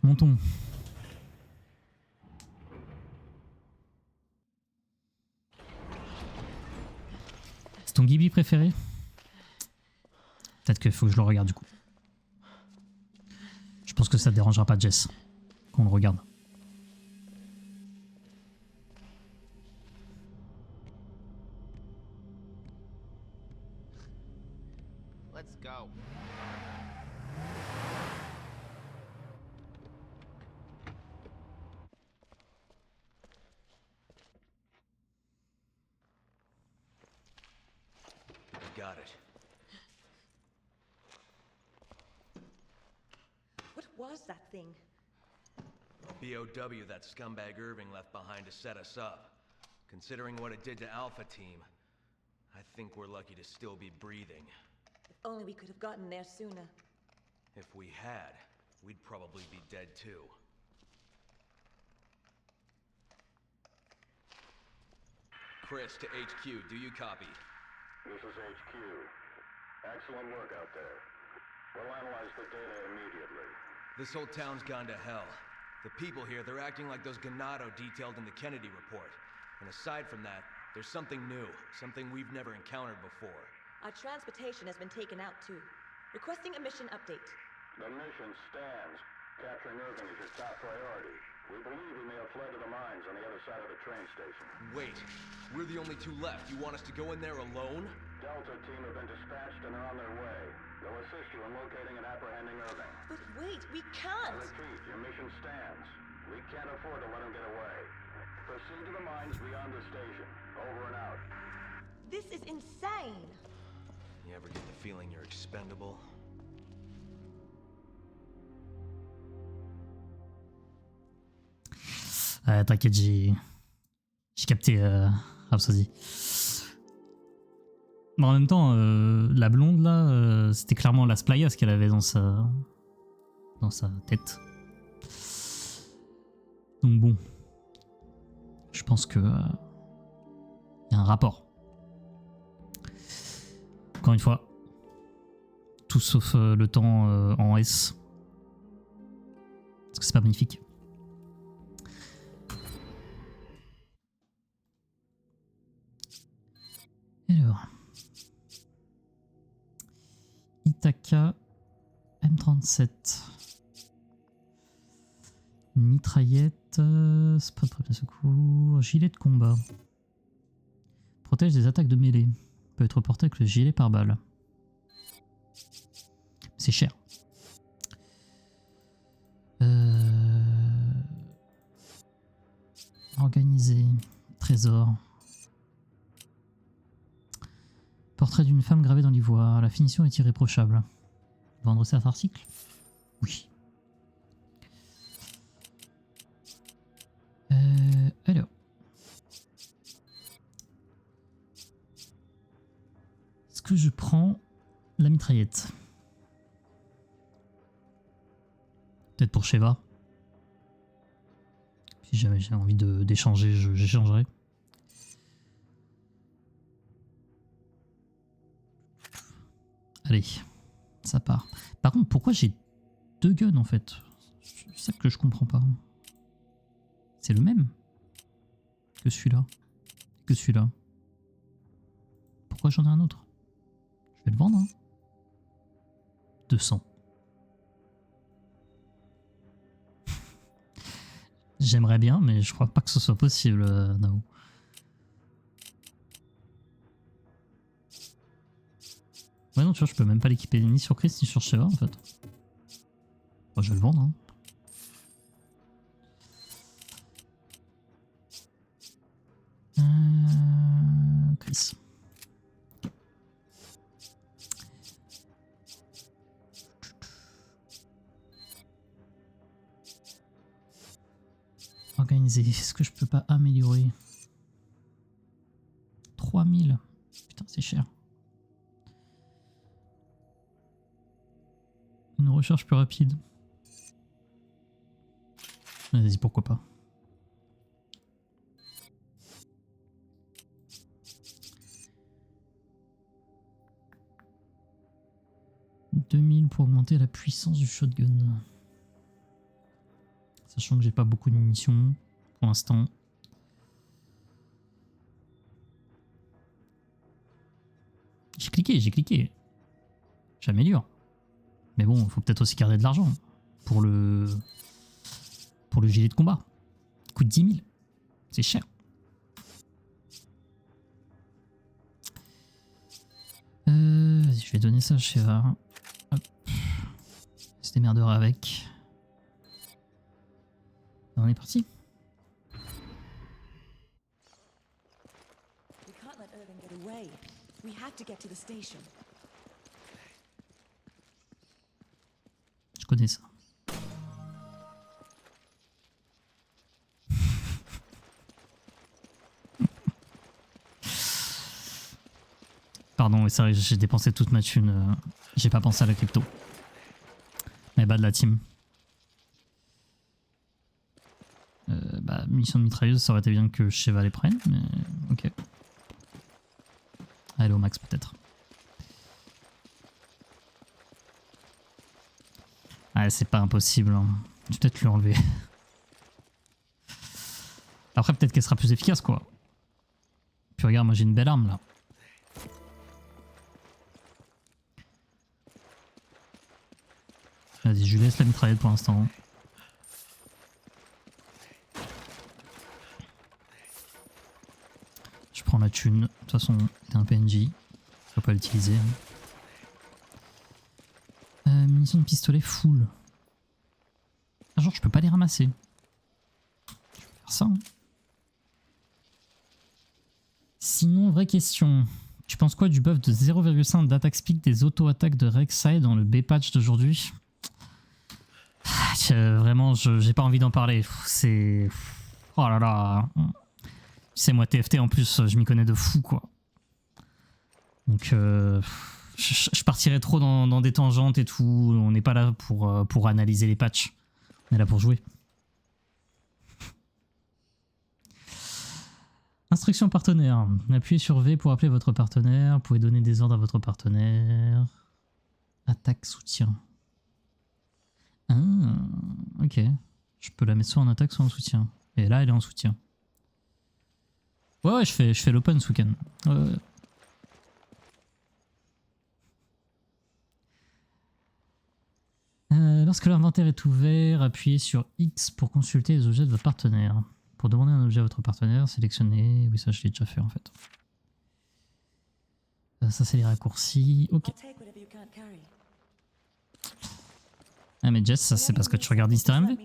Speaker 8: Montons. C'est ton Ghibli préféré? Peut-être qu'il faut que je le regarde du coup. Je pense que ça ne dérangera pas Jess qu'on le regarde.
Speaker 3: Let's go. Got it.
Speaker 5: What was that thing?
Speaker 3: BOW that scumbag Irving left behind to set us up. Considering what it did to Alpha Team, I think we're lucky to still be breathing.
Speaker 5: If only we could have gotten there sooner.
Speaker 3: If we had, we'd probably be dead too. Chris to HQ, do you copy?
Speaker 1: This is HQ. Excellent work out there. We'll analyze the data immediately.
Speaker 3: This whole town's gone to hell. The people here, they're acting like those Ganado detailed in the Kennedy report. And aside from that, there's something new, something we've never encountered before.
Speaker 5: Our transportation has been taken out too. Requesting a mission update.
Speaker 1: The mission stands. Capturing Irving is your top priority. We believe he may have fled to the mines on the other side of the train station.
Speaker 3: Wait, we're the only two left. You want us to go in there alone?
Speaker 1: Delta team have been dispatched and are on their way. They'll assist you in locating and apprehending Irving.
Speaker 5: But wait, we
Speaker 1: I
Speaker 5: can't!
Speaker 1: repeat, your mission stands. We can't afford to let him get away. Proceed to the mines beyond the station. Over and out.
Speaker 5: This is insane!
Speaker 3: You ever get the feeling you're expendable?
Speaker 8: T'inquiète, j'ai capté Rhapsody. Mais en même temps, la blonde là, c'était clairement Las Playas qu'elle avait dans sa tête. Donc bon, je pense que y a un rapport. Encore une fois, tout sauf le temps en S. Parce que c'est pas magnifique. Alors, Ithaca M37, une mitraillette, spot premier secours, gilet de combat, protège des attaques de mêlée, peut être porté avec le gilet pare-balles. C'est cher. Organisé, trésor. Portrait d'une femme gravée dans l'ivoire. La finition est irréprochable. Vendre cet article? Oui. Alors. Est-ce que je prends la mitraillette? sur Sheva. Si jamais j'ai envie d'échanger, j'échangerai. Allez, ça part. Par contre, pourquoi j'ai 2 guns en fait? C'est ça que je comprends pas. C'est le même que celui-là. Que celui-là. Pourquoi j'en ai un autre? Je vais le vendre. Hein. 200. J'aimerais bien, mais je crois pas que ce soit possible, Nao. Ouais, non, tu vois, je peux même pas l'équiper ni sur Chris ni sur Sheva en fait. Bon, je vais le vendre. Hein. Chris. Organiser. Est-ce que je peux pas améliorer? 3000. Putain, c'est cher. Une recherche plus rapide. Vas-y, pourquoi pas. « 2000 pour augmenter la puissance du shotgun. » Sachant que j'ai pas beaucoup de munitions pour l'instant. J'ai cliqué. J'améliore. Mais bon, il faut peut-être aussi garder de l'argent pour le gilet de combat. Il coûte 10 000. C'est cher. Vas-y, je vais donner ça à Sheva. Hop. Se démerdera avec. On est parti.
Speaker 5: We can't let Irving get away. We have to get to the station.
Speaker 8: Je connais ça. Pardon, c'est vrai, j'ai dépensé toute ma thune. J'ai pas pensé à la crypto. Mais bah de la team. Bah, munition de mitrailleuse, ça aurait été bien que Sheva les prenne, mais ok. Allez au max peut-être. Ouais, c'est pas impossible. Hein. Je vais peut-être lui enlever. Après, peut-être qu'elle sera plus efficace, quoi. Puis regarde, moi j'ai une belle arme là. Vas-y, je lui laisse la mitraillette pour l'instant. Je prends la thune. De toute façon, t'es un PNJ. Je peux pas l'utiliser. Munitions de pistolet full. Ah, genre, je peux pas les ramasser. Je vais faire ça. Hein. Sinon, vraie question. Tu penses quoi du buff de 0,5 d'attaque speed des auto-attaques de Rek'Sai dans le B-patch d'aujourd'hui? Vraiment, j'ai pas envie d'en parler. C'est... Oh là là. C'est moi TFT en plus, je m'y connais de fou quoi. Donc je partirais trop dans des tangentes et tout. On n'est pas là pour analyser les patchs. On est là pour jouer. Instruction partenaire. Appuyez sur V pour appeler votre partenaire. Vous pouvez donner des ordres à votre partenaire. Attaque, soutien. Ah, ok. Je peux la mettre soit en attaque, soit en soutien. Et là, elle est en soutien. Ouais, je fais l'open ce week-end. Lorsque l'inventaire est ouvert, appuyez sur X pour consulter les objets de votre partenaire. Pour demander un objet à votre partenaire, sélectionnez... Oui, ça je l'ai déjà fait en fait. Ça c'est les raccourcis. Ok. Ah mais Jess, ça c'est parce que tu regardes Mister MV.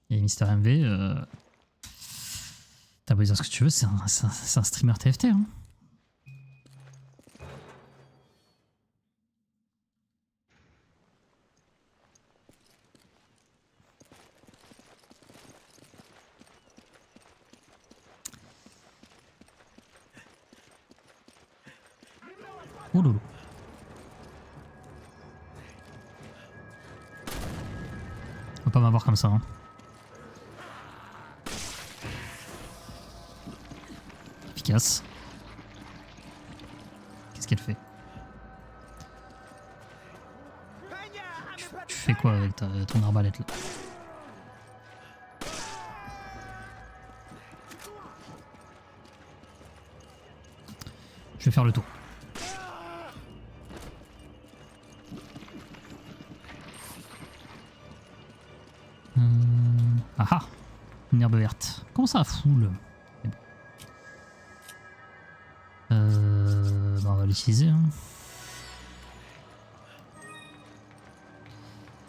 Speaker 8: Et Mister MV... T'as beau dire ce que tu veux, c'est un streamer TFT. Hein. Oh lolo. m'avoir comme ça. Hein. Efficace. Qu'est-ce qu'elle fait? Tu fais quoi avec ton arbalète là? Je vais faire le tour. Ah ah, une herbe verte. Comment ça foule? Bah on va l'utiliser. Hein.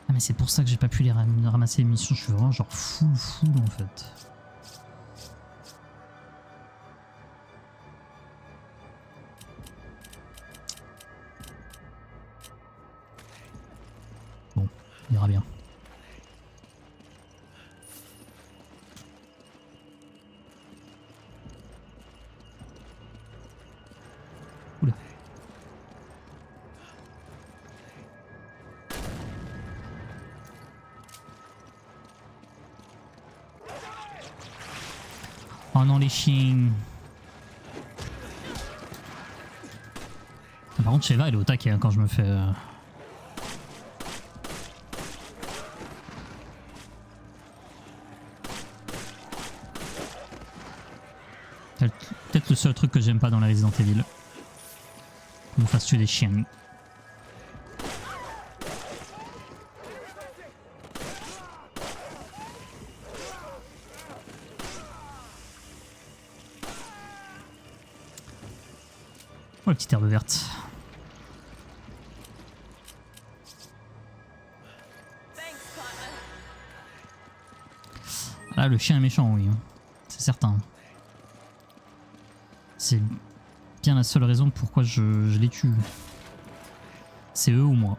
Speaker 8: Ah mais c'est pour ça que j'ai pas pu les ramasser les munitions. Je suis vraiment genre full en fait. Bon, on ira bien. Oula. Oh non les chiens. Par contre Sheva elle est au taquet hein, quand je me fais... Peut-être le seul truc que j'aime pas dans la Resident Evil. Qu'on me fasse tuer des chiens. Oh la petite herbe verte. Là le chien est méchant oui. C'est certain. C'est bien la seule raison pourquoi je les tue. C'est eux ou moi.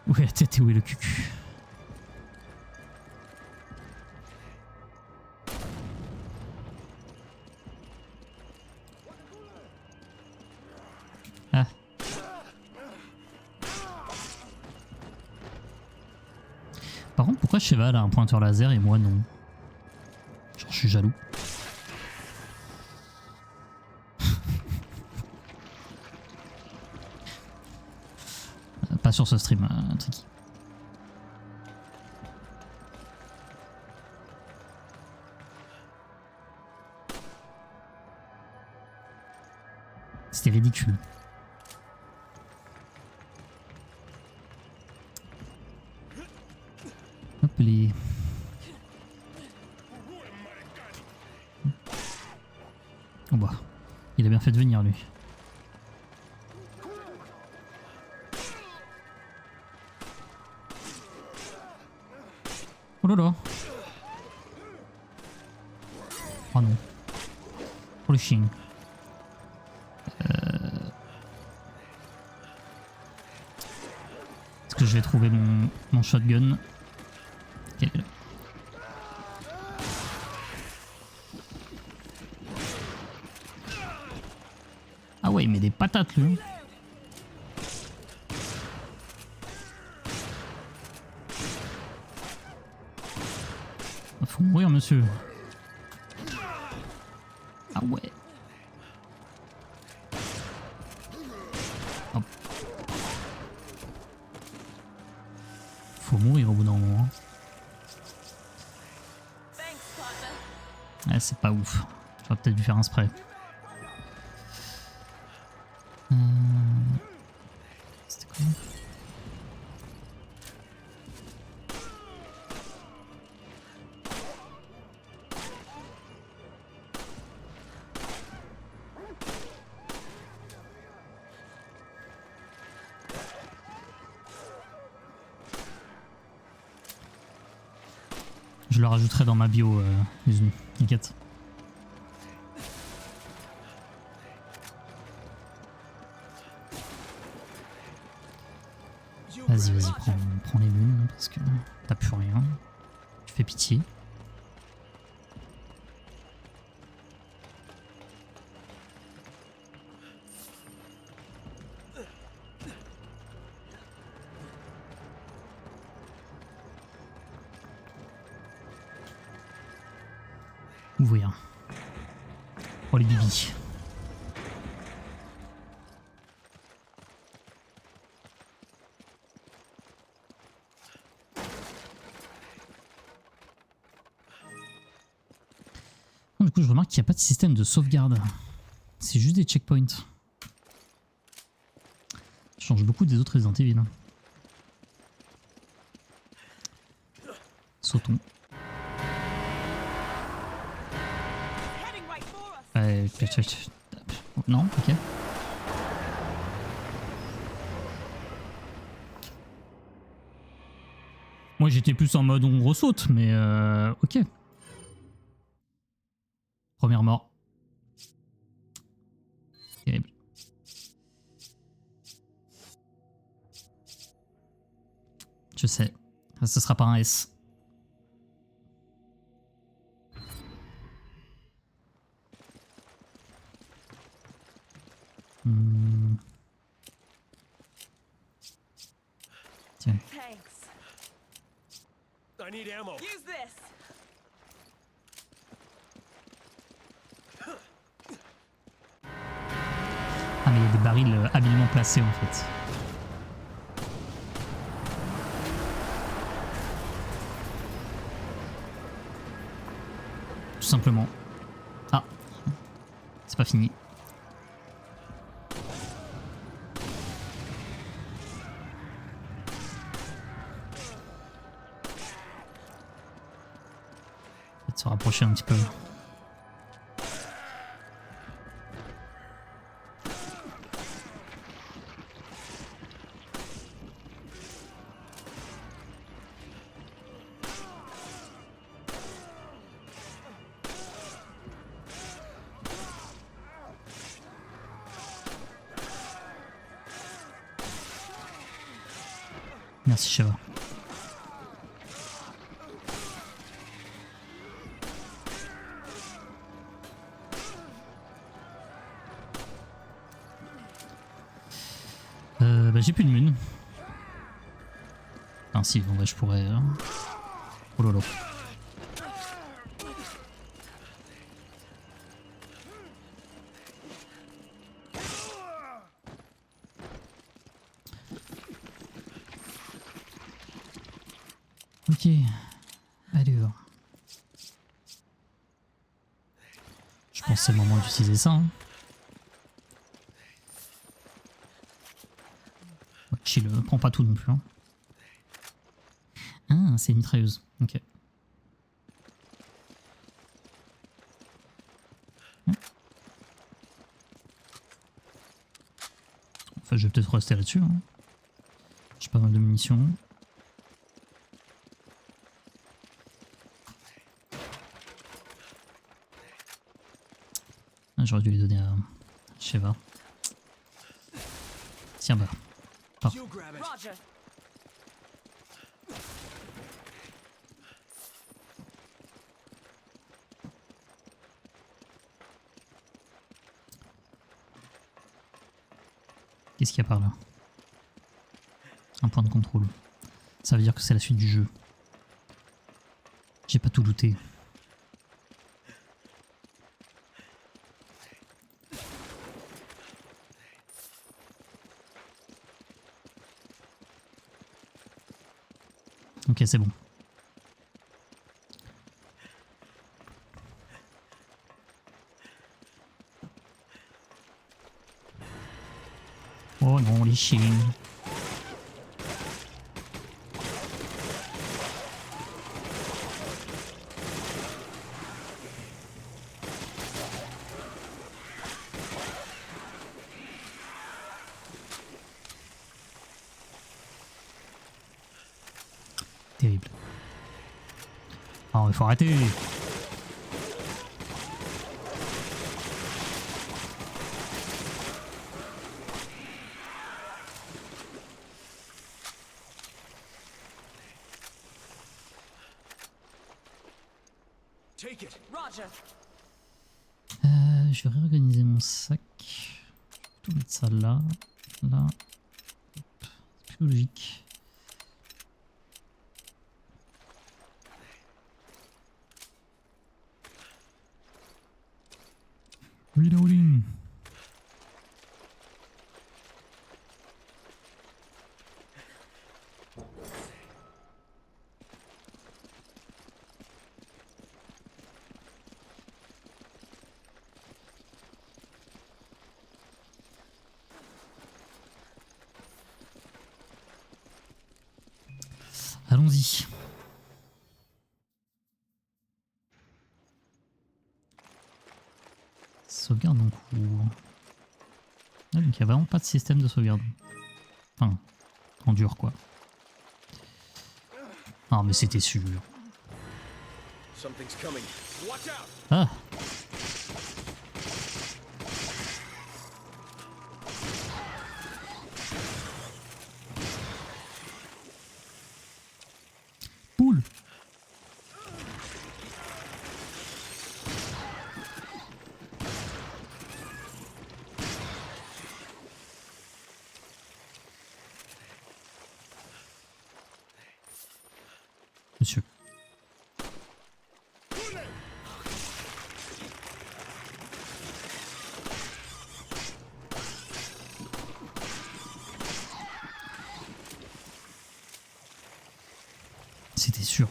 Speaker 8: Où est la tête et où est le cucu? Ah. Par contre, pourquoi Cheval a un pointeur laser et moi non? Genre, je suis jaloux. Pas sur ce stream, Tricky. C'était ridicule. Hop les... Oh bah, il a bien fait de venir lui. Oh là là. Oh non. Oh le chien. Est-ce que je vais trouver mon shotgun? Quel est là? Ah ouais, il met des patates lui. Faut mourir monsieur. Ah ouais. Hop. Faut mourir au bout d'un moment. Ouais, c'est pas ouf. J'aurais peut-être dû faire un spray. C'était quoi? Je le rajouterai dans ma bio, Izumi. T'inquiète. Vas-y, prends les lunes parce que t'as plus rien. Tu fais pitié. Ouvrir. Oh les bibis. Du coup, je remarque qu'il n'y a pas de système de sauvegarde. C'est juste des checkpoints. Ça change beaucoup des autres Resident Evil. Sautons. Non, ok. Moi j'étais plus en mode on ressaute, mais ok. Première mort. Terrible. Je sais. Ce sera pas un S. Tiens.
Speaker 5: Thanks.
Speaker 6: I need ammo.
Speaker 5: Use this.
Speaker 8: Ah mais il y a des barils habilement placés en fait. Tout simplement. Ah. C'est pas fini. Peut-être se rapprocher un petit peu. Merci Sheva. Bah, j'ai plus de mun. Ah si, en vrai je pourrais... Oh lolo. Ok, allez. Je pense que c'est le moment d'utiliser ça. Hein. Ouais, chill, prends pas tout non plus. Hein. Ah, c'est une mitrailleuse. Ok. Enfin, je vais peut-être rester là-dessus. Hein. J'ai pas mal de munitions. J'aurais dû les donner à Sheva. Tiens bah. Parfait.
Speaker 5: Roger.
Speaker 8: Qu'est-ce qu'il y a par là? Un point de contrôle. Ça veut dire que c'est la suite du jeu. J'ai pas tout looté. Ok, c'est bon. Oh non, les chiens. Terrible. Oh, il faut arrêter.
Speaker 6: Take it.
Speaker 5: Roger.
Speaker 8: Je vais réorganiser mon sac. Je vais mettre ça là. Là. C'est plus logique. Reloading. Allons-y. Sauvegarde en cours. Ah, donc il n'y a vraiment pas de système de sauvegarde. Enfin, en dur quoi. Ah mais c'était sûr.
Speaker 6: Something's coming. Watch out!
Speaker 8: Ah. Poule. Monsieur. C'était sûr.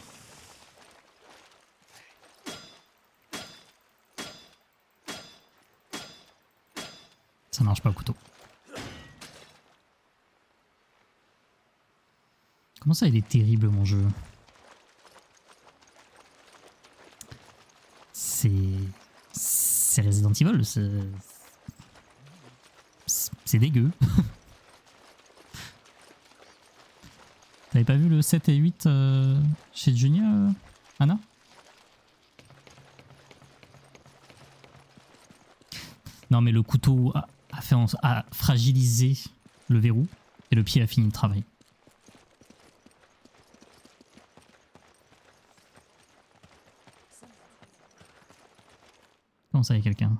Speaker 8: Ça marche pas au couteau. Comment ça, il est terrible mon jeu? C'est Resident Evil, c'est dégueu. T'avais pas vu le 7 et 8 chez Junia, Anna? Non mais le couteau a fragilisé le verrou et le pied a fini le travail. Comment ça, il y a quelqu'un?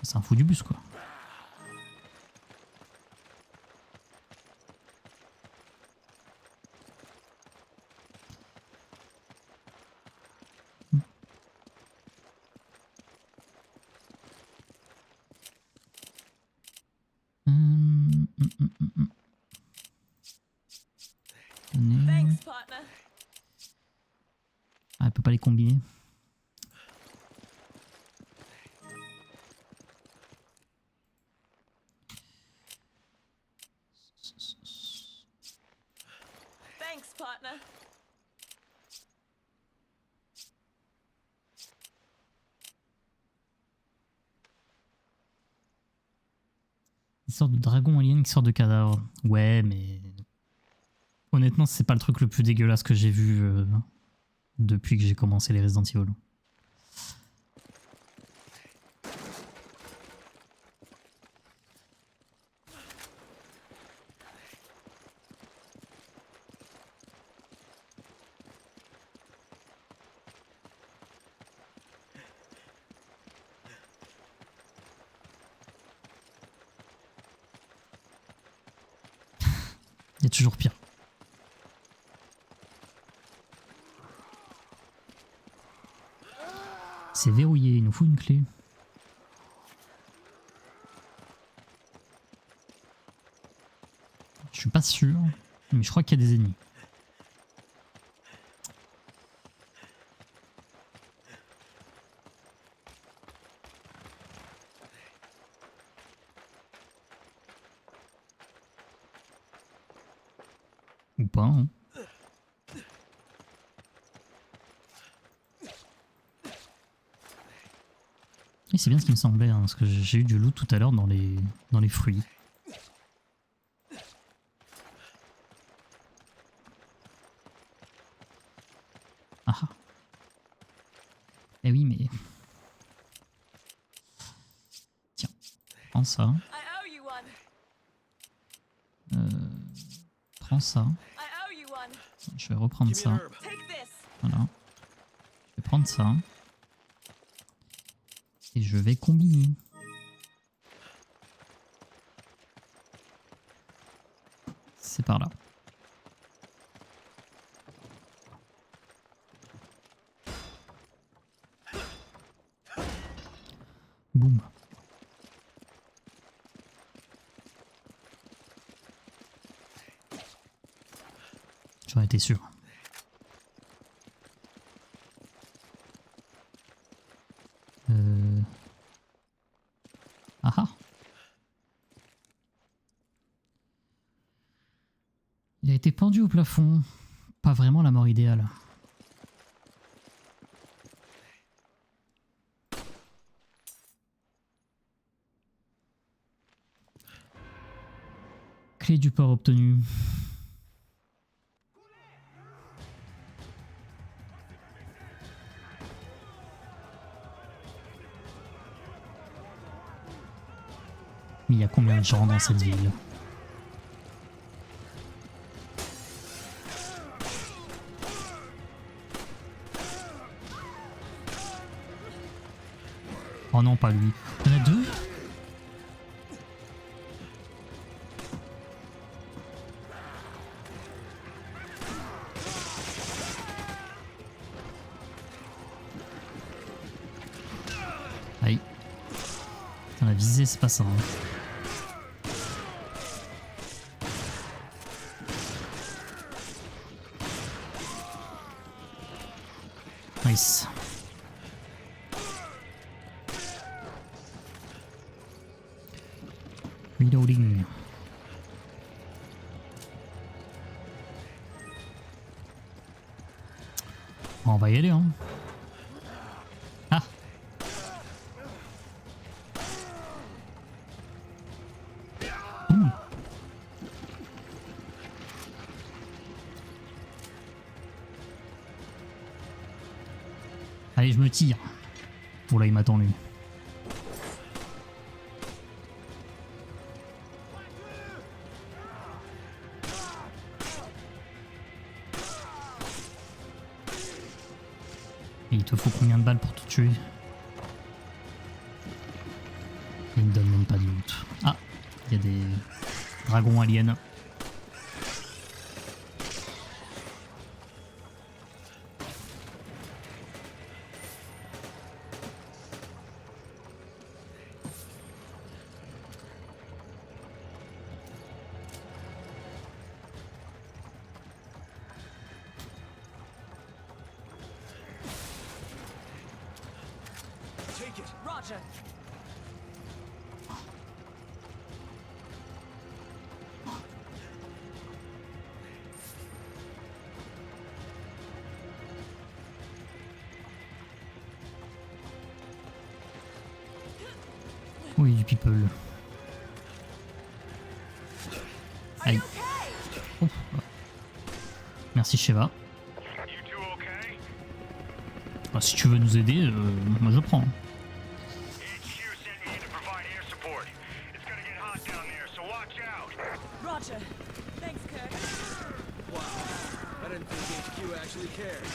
Speaker 8: C'est un fou du bus quoi.
Speaker 5: Thanks, partner.
Speaker 8: Ah, elle peut pas les combiner.
Speaker 5: Thanks, partner.
Speaker 8: Une sorte de dragon alien qui sort de cadavre. Ouais, mais honnêtement, c'est pas le truc le plus dégueulasse que j'ai vu depuis que j'ai commencé les Resident Evil. Il y a toujours pire. C'est verrouillé, il nous faut une clé. Je suis pas sûr, mais je crois qu'il y a des ennemis. Ou pas, hein. Et c'est bien ce qui me semblait, hein, parce que j'ai eu du loot tout à l'heure dans les fruits. Ah ah. Eh oui, mais... Tiens, prends ça.
Speaker 5: I owe you one.
Speaker 8: Prends ça.
Speaker 5: I owe you one.
Speaker 8: Je vais reprendre
Speaker 6: Give me an
Speaker 8: ça.
Speaker 6: herb.
Speaker 5: Take this.
Speaker 8: Voilà. Je vais prendre ça. Et je vais combiner. C'est par là. Boum. J'en étais sûr. Ah ah. Il a été pendu au plafond. Pas vraiment la mort idéale. Clé du port obtenue. Mais il y a combien de gens dans cette ville? Oh non, pas lui. Il y en a deux? Aïe. On a visé, c'est pas ça. Hein. Nice. Reloading. On va y aller, hein. Ah. Allez, je me tire. Oh là, il m'attend lui. Et il te faut combien de balles pour te tuer? Il me donne même pas de loot. Ah, il y a des dragons aliens.
Speaker 5: Roger.
Speaker 8: Oui, du people. Aïe. Oh. Merci Sheva. Ah, si tu veux nous aider, moi je prends.
Speaker 5: Roger. Thanks, Kirk.
Speaker 6: Wow. I didn't think HQ actually cared.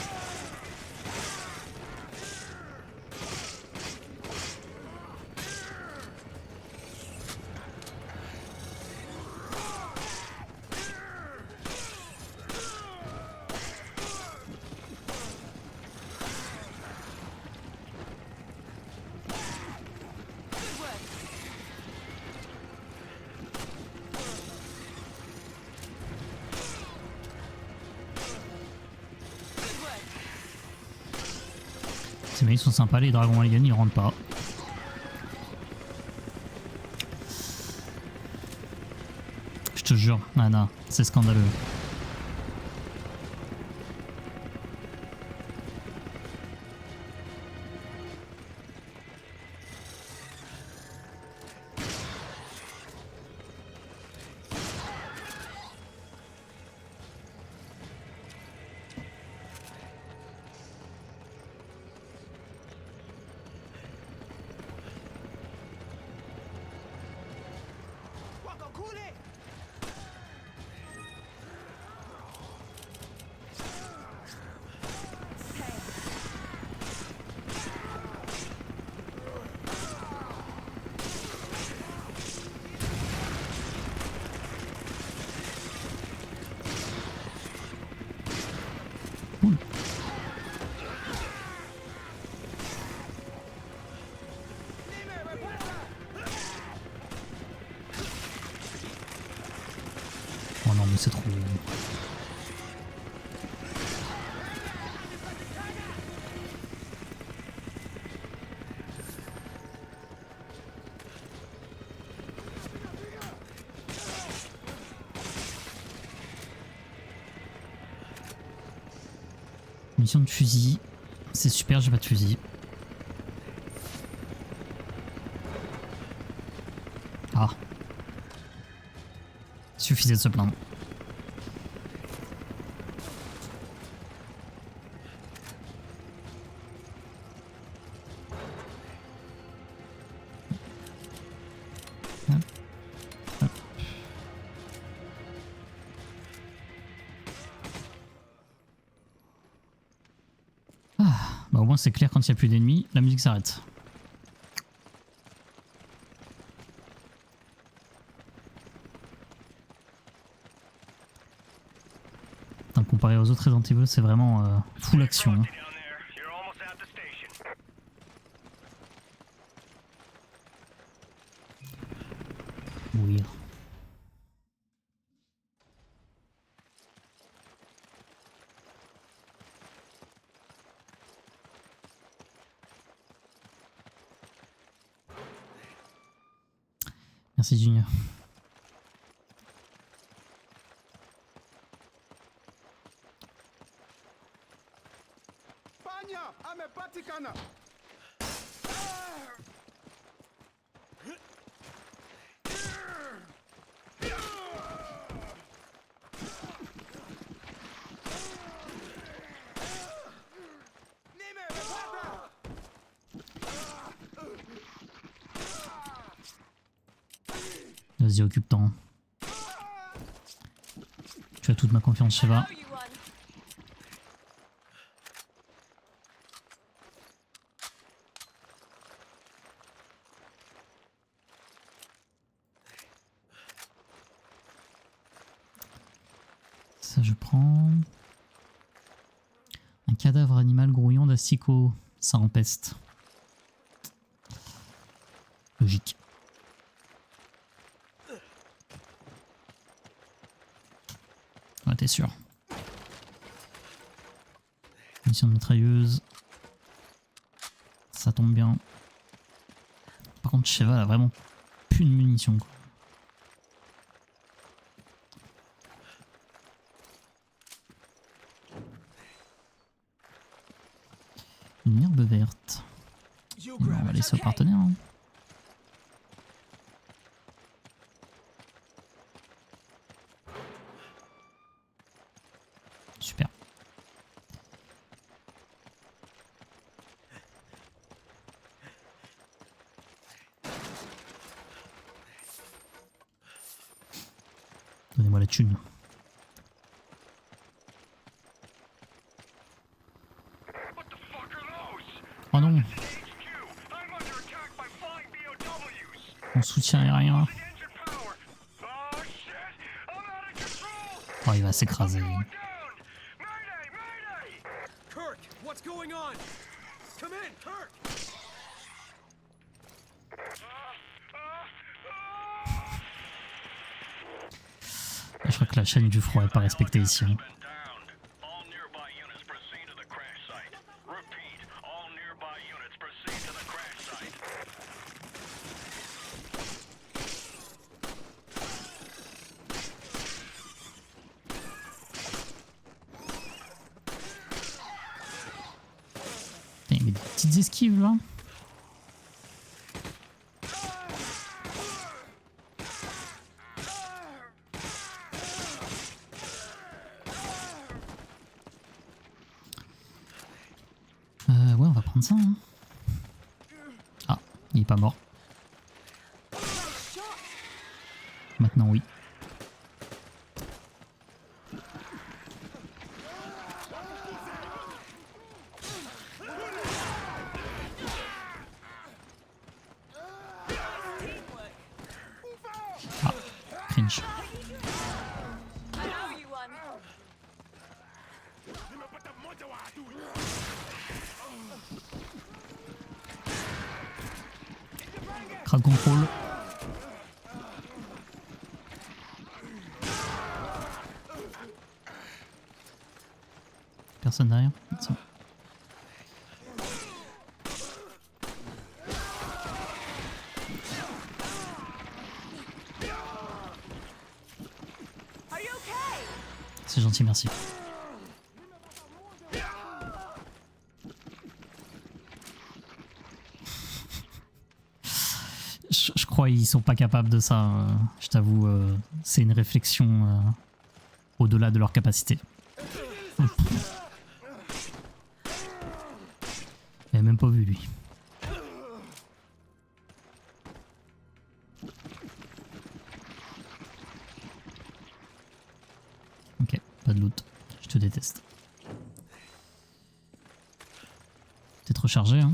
Speaker 8: Ces mecs sont sympas, les dragons aliens ils rentrent pas. Je te jure, Anna, c'est scandaleux. Cool. c'est trop... Mission de fusil. C'est super, j'ai pas de fusil. Ah. Suffisait de se plaindre. Hop. Hop. Ah, bah au moins c'est clair quand il n'y a plus d'ennemis, la musique s'arrête. Comparé aux autres Resident Evil, c'est vraiment full action. Hein. Oui. Merci Junior. Vas-y, occupe-t'en. Tu as toute ma confiance, Sheva. Ça, je prends. Un cadavre animal grouillant d'asticot. Ça empeste. Logique. Ouais, t'es sûr. Mission de mitrailleuse. Ça tombe bien. Par contre, Sheva a vraiment plus de munitions, quoi. Une herbe verte. Et bon, on va laisser au partenaire. Hein. Super. Donnez-moi la thune. Oh non. Mon soutien aérien. Oh, il va s'écraser.
Speaker 6: Kirk, what's going on? Come in, Kirk.
Speaker 8: Je crois que la chaîne du froid est pas respectée ici. Hein. Putain, il met des petites esquives là. Ouais, on va prendre ça. Hein. Ah, il est pas mort. Maintenant, oui. Ah, cringe. Crowd control. personne derrière. C'est bon. C'est gentil, merci. Je crois qu'ils sont pas capables de ça. Je t'avoue, c'est une réflexion au-delà de leur capacité. Il a même pas vu lui. Ok, pas de loot. Je te déteste. Peut-être rechargé, hein.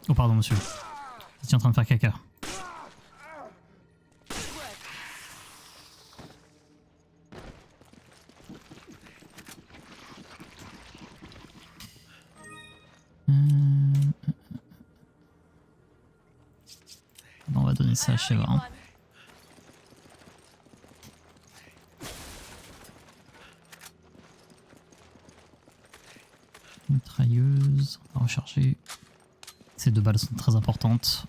Speaker 8: Oh pardon monsieur. J'étais en train de faire caca. Bon, on va donner ça à Sheva. Hein. Mitrailleuse, on va recharger. Ces 2 balles sont très importantes.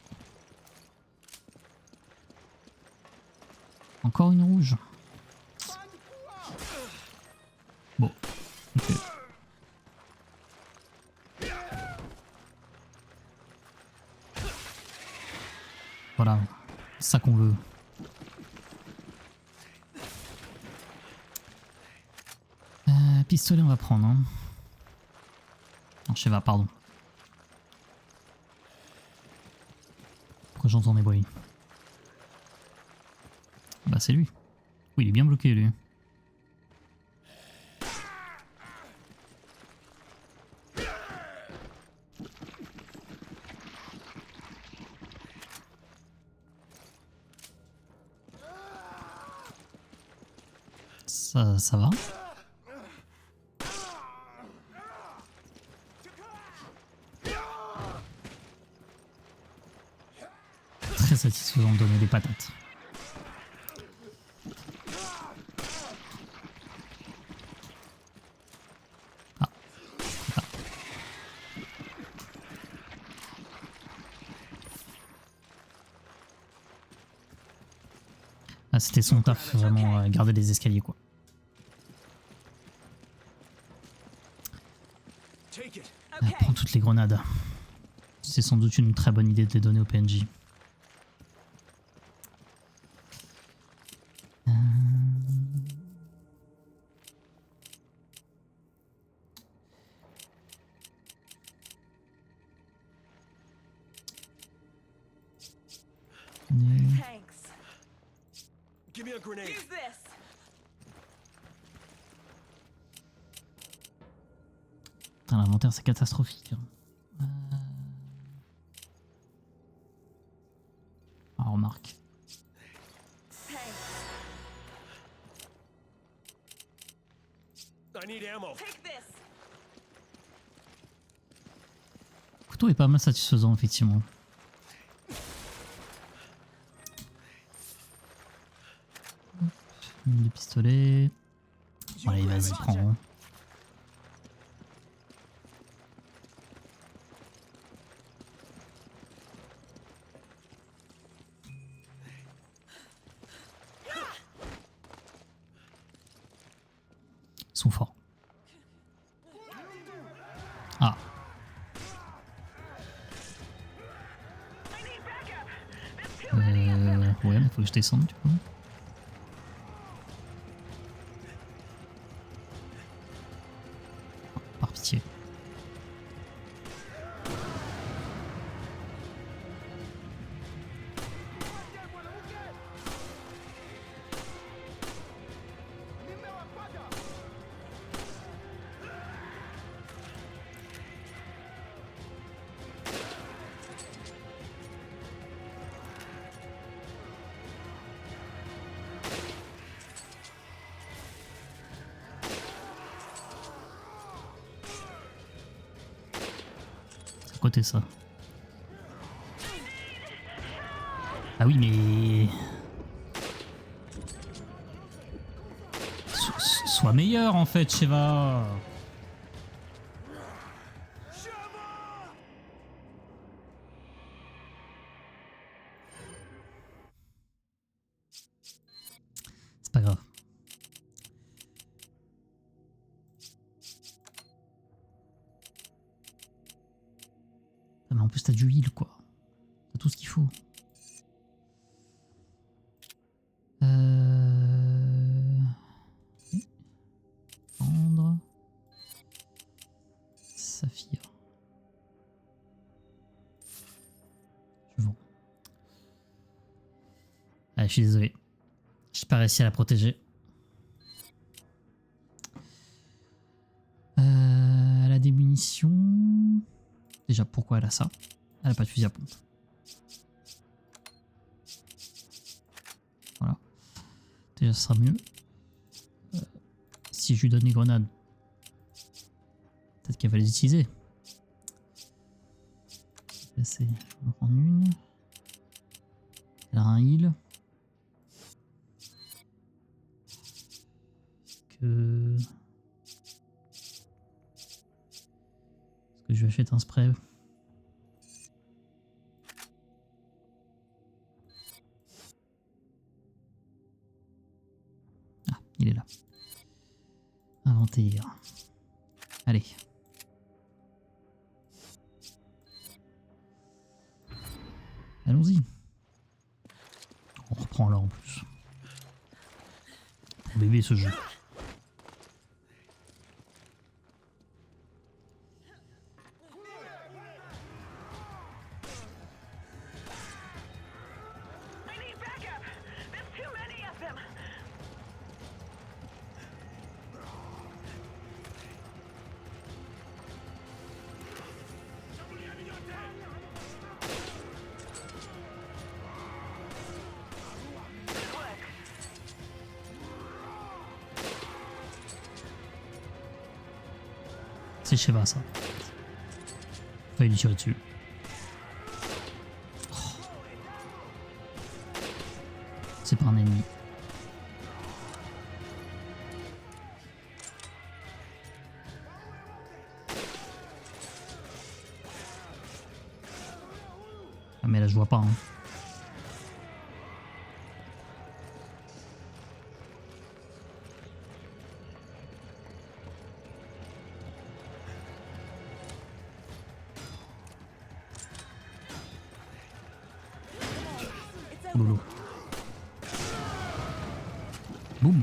Speaker 8: Encore une rouge. Bon, ok. Voilà, c'est ça qu'on veut. Pistolet on va prendre. Hein. Non, Sheva, pardon. Pourquoi j'entends des bruits? Bah c'est lui. Oui, il est bien bloqué lui. Ça va. Très satisfaisant de donner des patates. Ah. Ah. Ah, c'était son taf, vraiment, garder les escaliers quoi. Prends toutes les grenades. C'est sans doute une très bonne idée de les donner au PNJ.
Speaker 5: Thanks.
Speaker 6: Give me a grenade.
Speaker 5: Use this.
Speaker 8: Putain, l'inventaire c'est catastrophique. Ah, remarque.
Speaker 5: Thanks.
Speaker 6: I need ammo.
Speaker 5: Take this.
Speaker 8: Le couteau est pas mal satisfaisant effectivement. Le pistolet. Bon, allez, vas-y, prends. Ils sont forts. Ah. Ouais, mais faut que je descende, du coup. Par pitié. C'est à côté ça. Ah oui, mais... Sois meilleur en fait, Sheva. C'est pas grave. Ah, mais en plus t'as du heal quoi. T'as tout ce qu'il faut. Vendre. Saphir. Je vends. Ah, je suis désolé. J'ai pas réussi à la protéger. Elle a des munitions. Déjà, pourquoi elle a ça? Elle a pas de fusil à pompe. Voilà. Déjà, ce sera mieux. Si je lui donne les grenades, peut-être qu'elle va les utiliser. On va prendre une. Elle a un heal. Est-ce que je lui achète un spray? Ah, il est là. Inventaire. Allez. Allons-y. On reprend là en plus. Pour bébé ce jeu. C'est Sheva ça. Faut lui tirer dessus. Oh. C'est pas un ennemi. Ah mais là je vois pas. Hein. Lolo. Boum.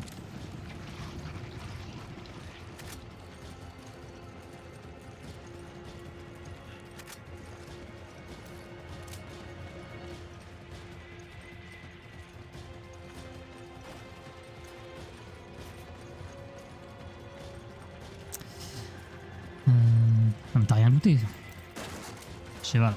Speaker 8: T'as rien looté. Cheval.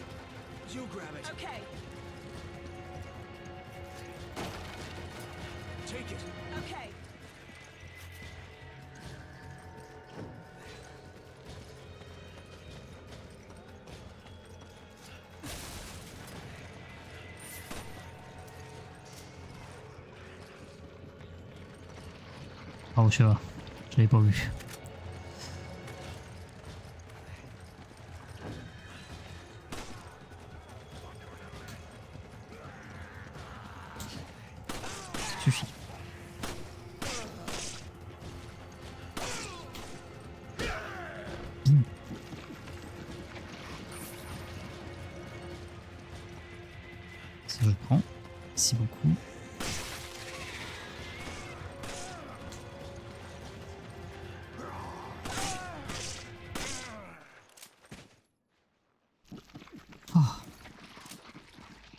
Speaker 8: Bravo Sheva, je l'avais pas vu. Ça suffit. Ça je prends. Merci beaucoup.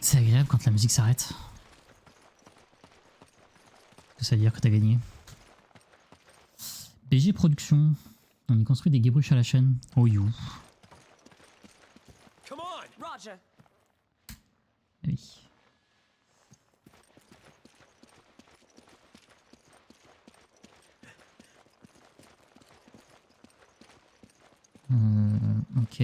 Speaker 8: C'est agréable quand la musique s'arrête. Ça veut dire que t'as gagné. BG Production. On y construit des guébruches à la chaîne. Oh you.
Speaker 5: Roger.
Speaker 8: Oui. Ok.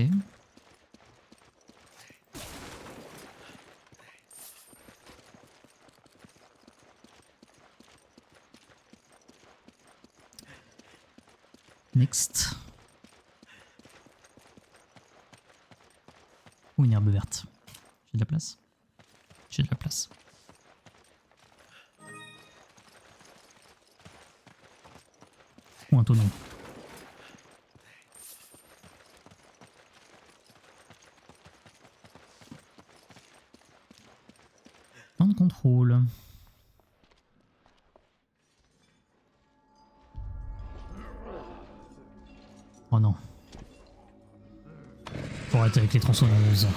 Speaker 8: Next. Ou une herbe verte. J'ai de la place. J'ai de la place. Ou un tonneau. Temps de contrôle. Oh non. Faut arrêter avec les tronçonneuses.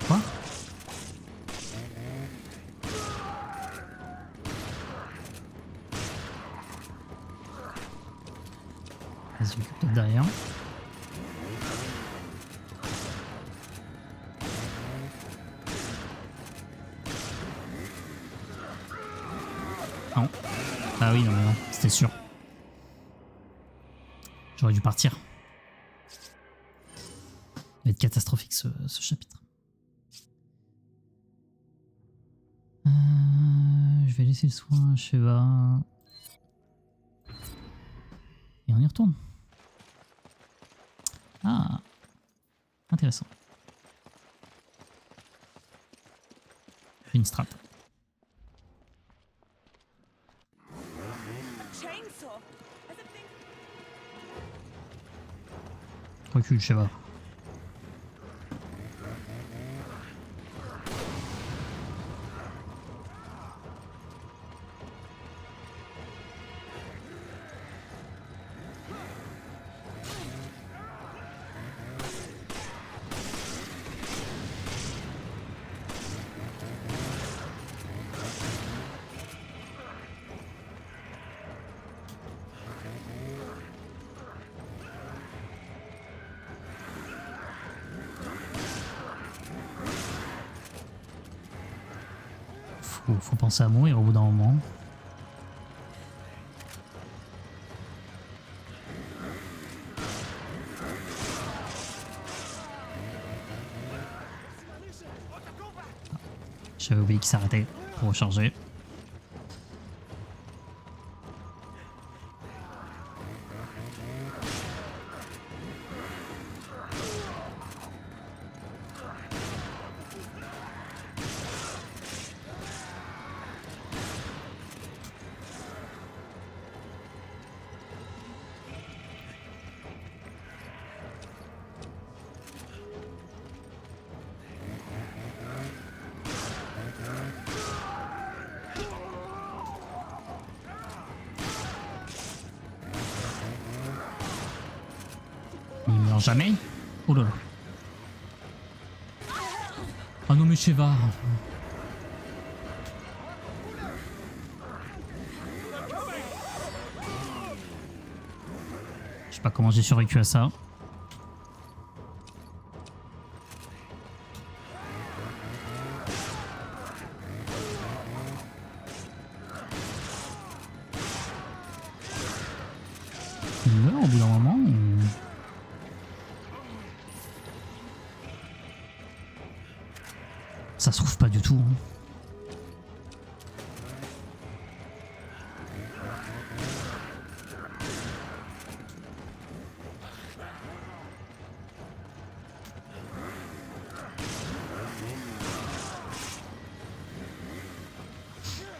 Speaker 8: Quoi? Vas-y, peut-être derrière. Non. Ah oui, non, mais non, c'était sûr. J'aurais dû partir. Ça va être catastrophique ce chapitre. Je vais laisser le soin à Sheva. Et on y retourne. Ah, intéressant. Une strat. Recule, Sheva. Faut penser à mourir au bout d'un moment. J'avais oublié qu'il s'arrêtait pour recharger. Il meurt jamais. Oh là là. Ah non mais Sheva. Je sais pas comment j'ai survécu à ça. Il meurt au bout d'un moment ou... Ça se trouve pas du tout. Hein.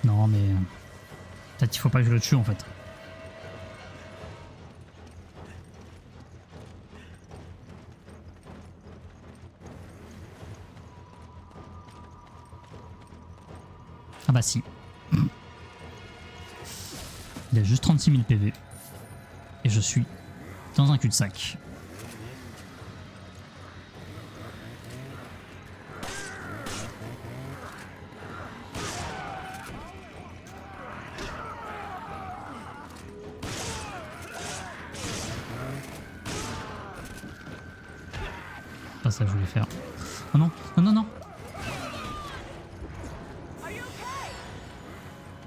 Speaker 8: Non mais... Peut-être qu'il faut pas que je le tue en fait. Ah bah si. Il a juste 36 000 PV. Et je suis dans un cul-de-sac. Pas ça que je voulais faire. Oh non, non, non, non.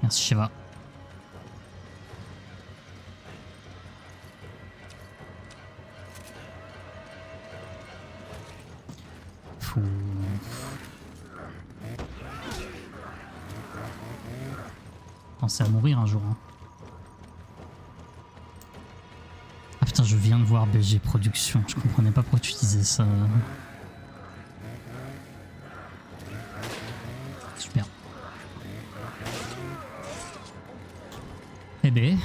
Speaker 8: Merci Sheva. faut... penser à mourir un jour. Hein. Ah putain, je viens de voir BG Production. Je comprenais pas pourquoi tu disais ça. Super. Eh ben...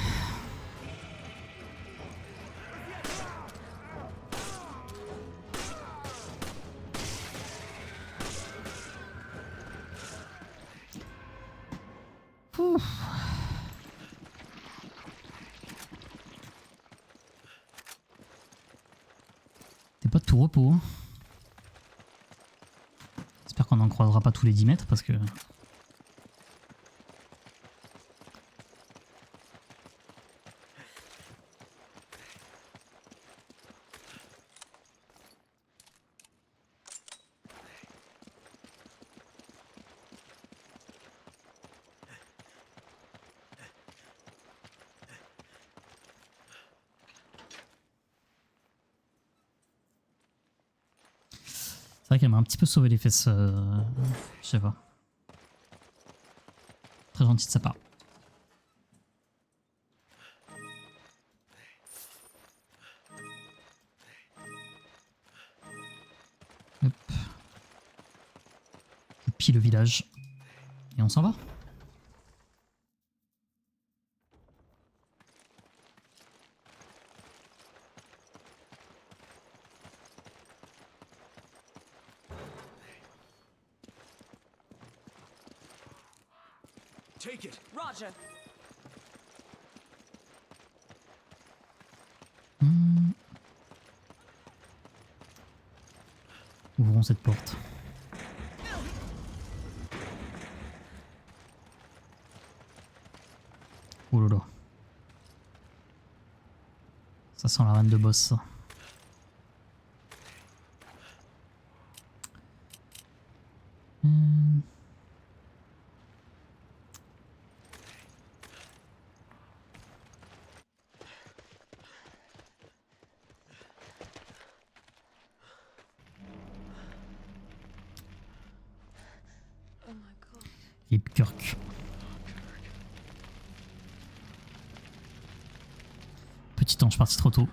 Speaker 8: T'es pas de tout repos. Hein. J'espère qu'on n'en croisera pas tous les 10 mètres parce que... C'est vrai qu'elle m'a un petit peu sauvé les fesses, je sais pas. Très gentil de sa part. Hop. Et puis le village. Et on s'en va.
Speaker 6: Take it.
Speaker 5: Roger.
Speaker 8: Ouvrons cette porte. Oh là là. Ça sent la reine de boss, ça. Rip Kirk. Petit ange parti trop tôt.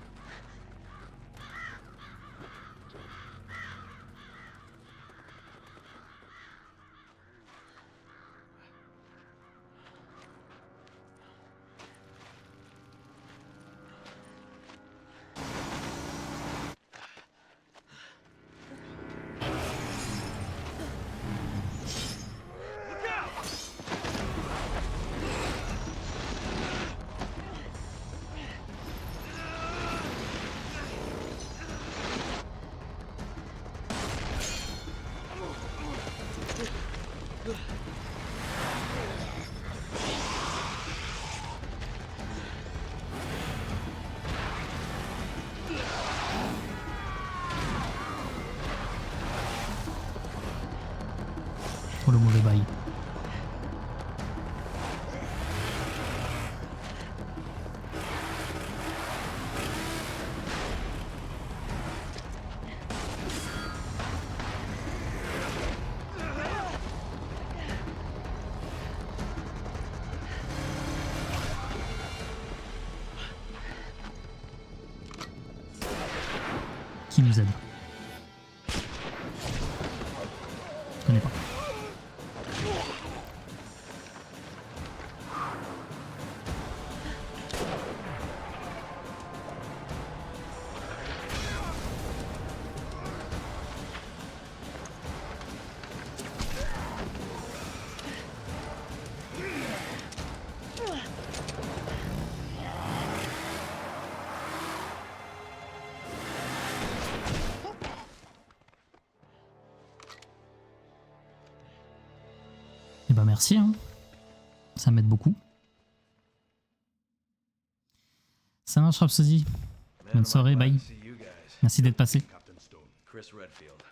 Speaker 8: Trop le mauvais bail. Qui nous aide? Je connais pas. Eh ben merci, hein. Ça m'aide beaucoup. Ça marche, Rhapsody. Bonne soirée, bye. Merci d'être passé.
Speaker 3: Chris Redfield.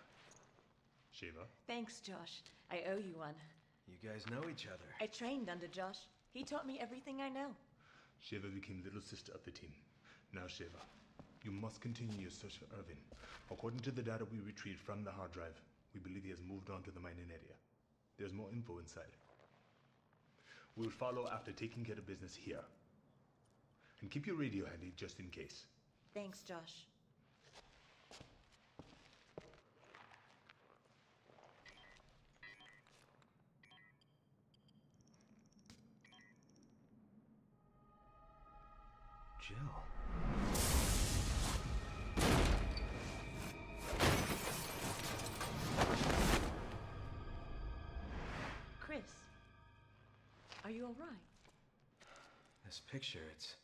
Speaker 9: Shiva?
Speaker 5: Thanks, Josh. I owe you one.
Speaker 3: You guys know each other.
Speaker 5: I trained under Josh. He taught me everything I know.
Speaker 9: Shiva became little sister of the team. Now, Shiva, you must continue your search for Irvin. According to the data we retrieved from the hard drive, we believe he has moved on to the mining area. There's more info inside. We'll follow after taking care of business here. And keep your radio handy just in case.
Speaker 5: Thanks, Josh.
Speaker 3: Jill.
Speaker 5: Chris, are you all right?
Speaker 3: This picture, it's...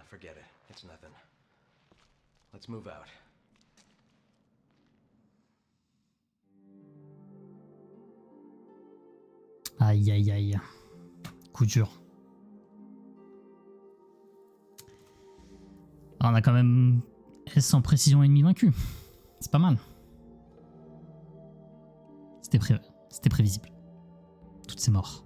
Speaker 3: forget it. It's nothing. Let's move out.
Speaker 8: Aïe aïe aïe. Coup dur. Alors on a quand même S en précision ennemi vaincu. C'est pas mal. C'était prévisible. Toutes ces morts.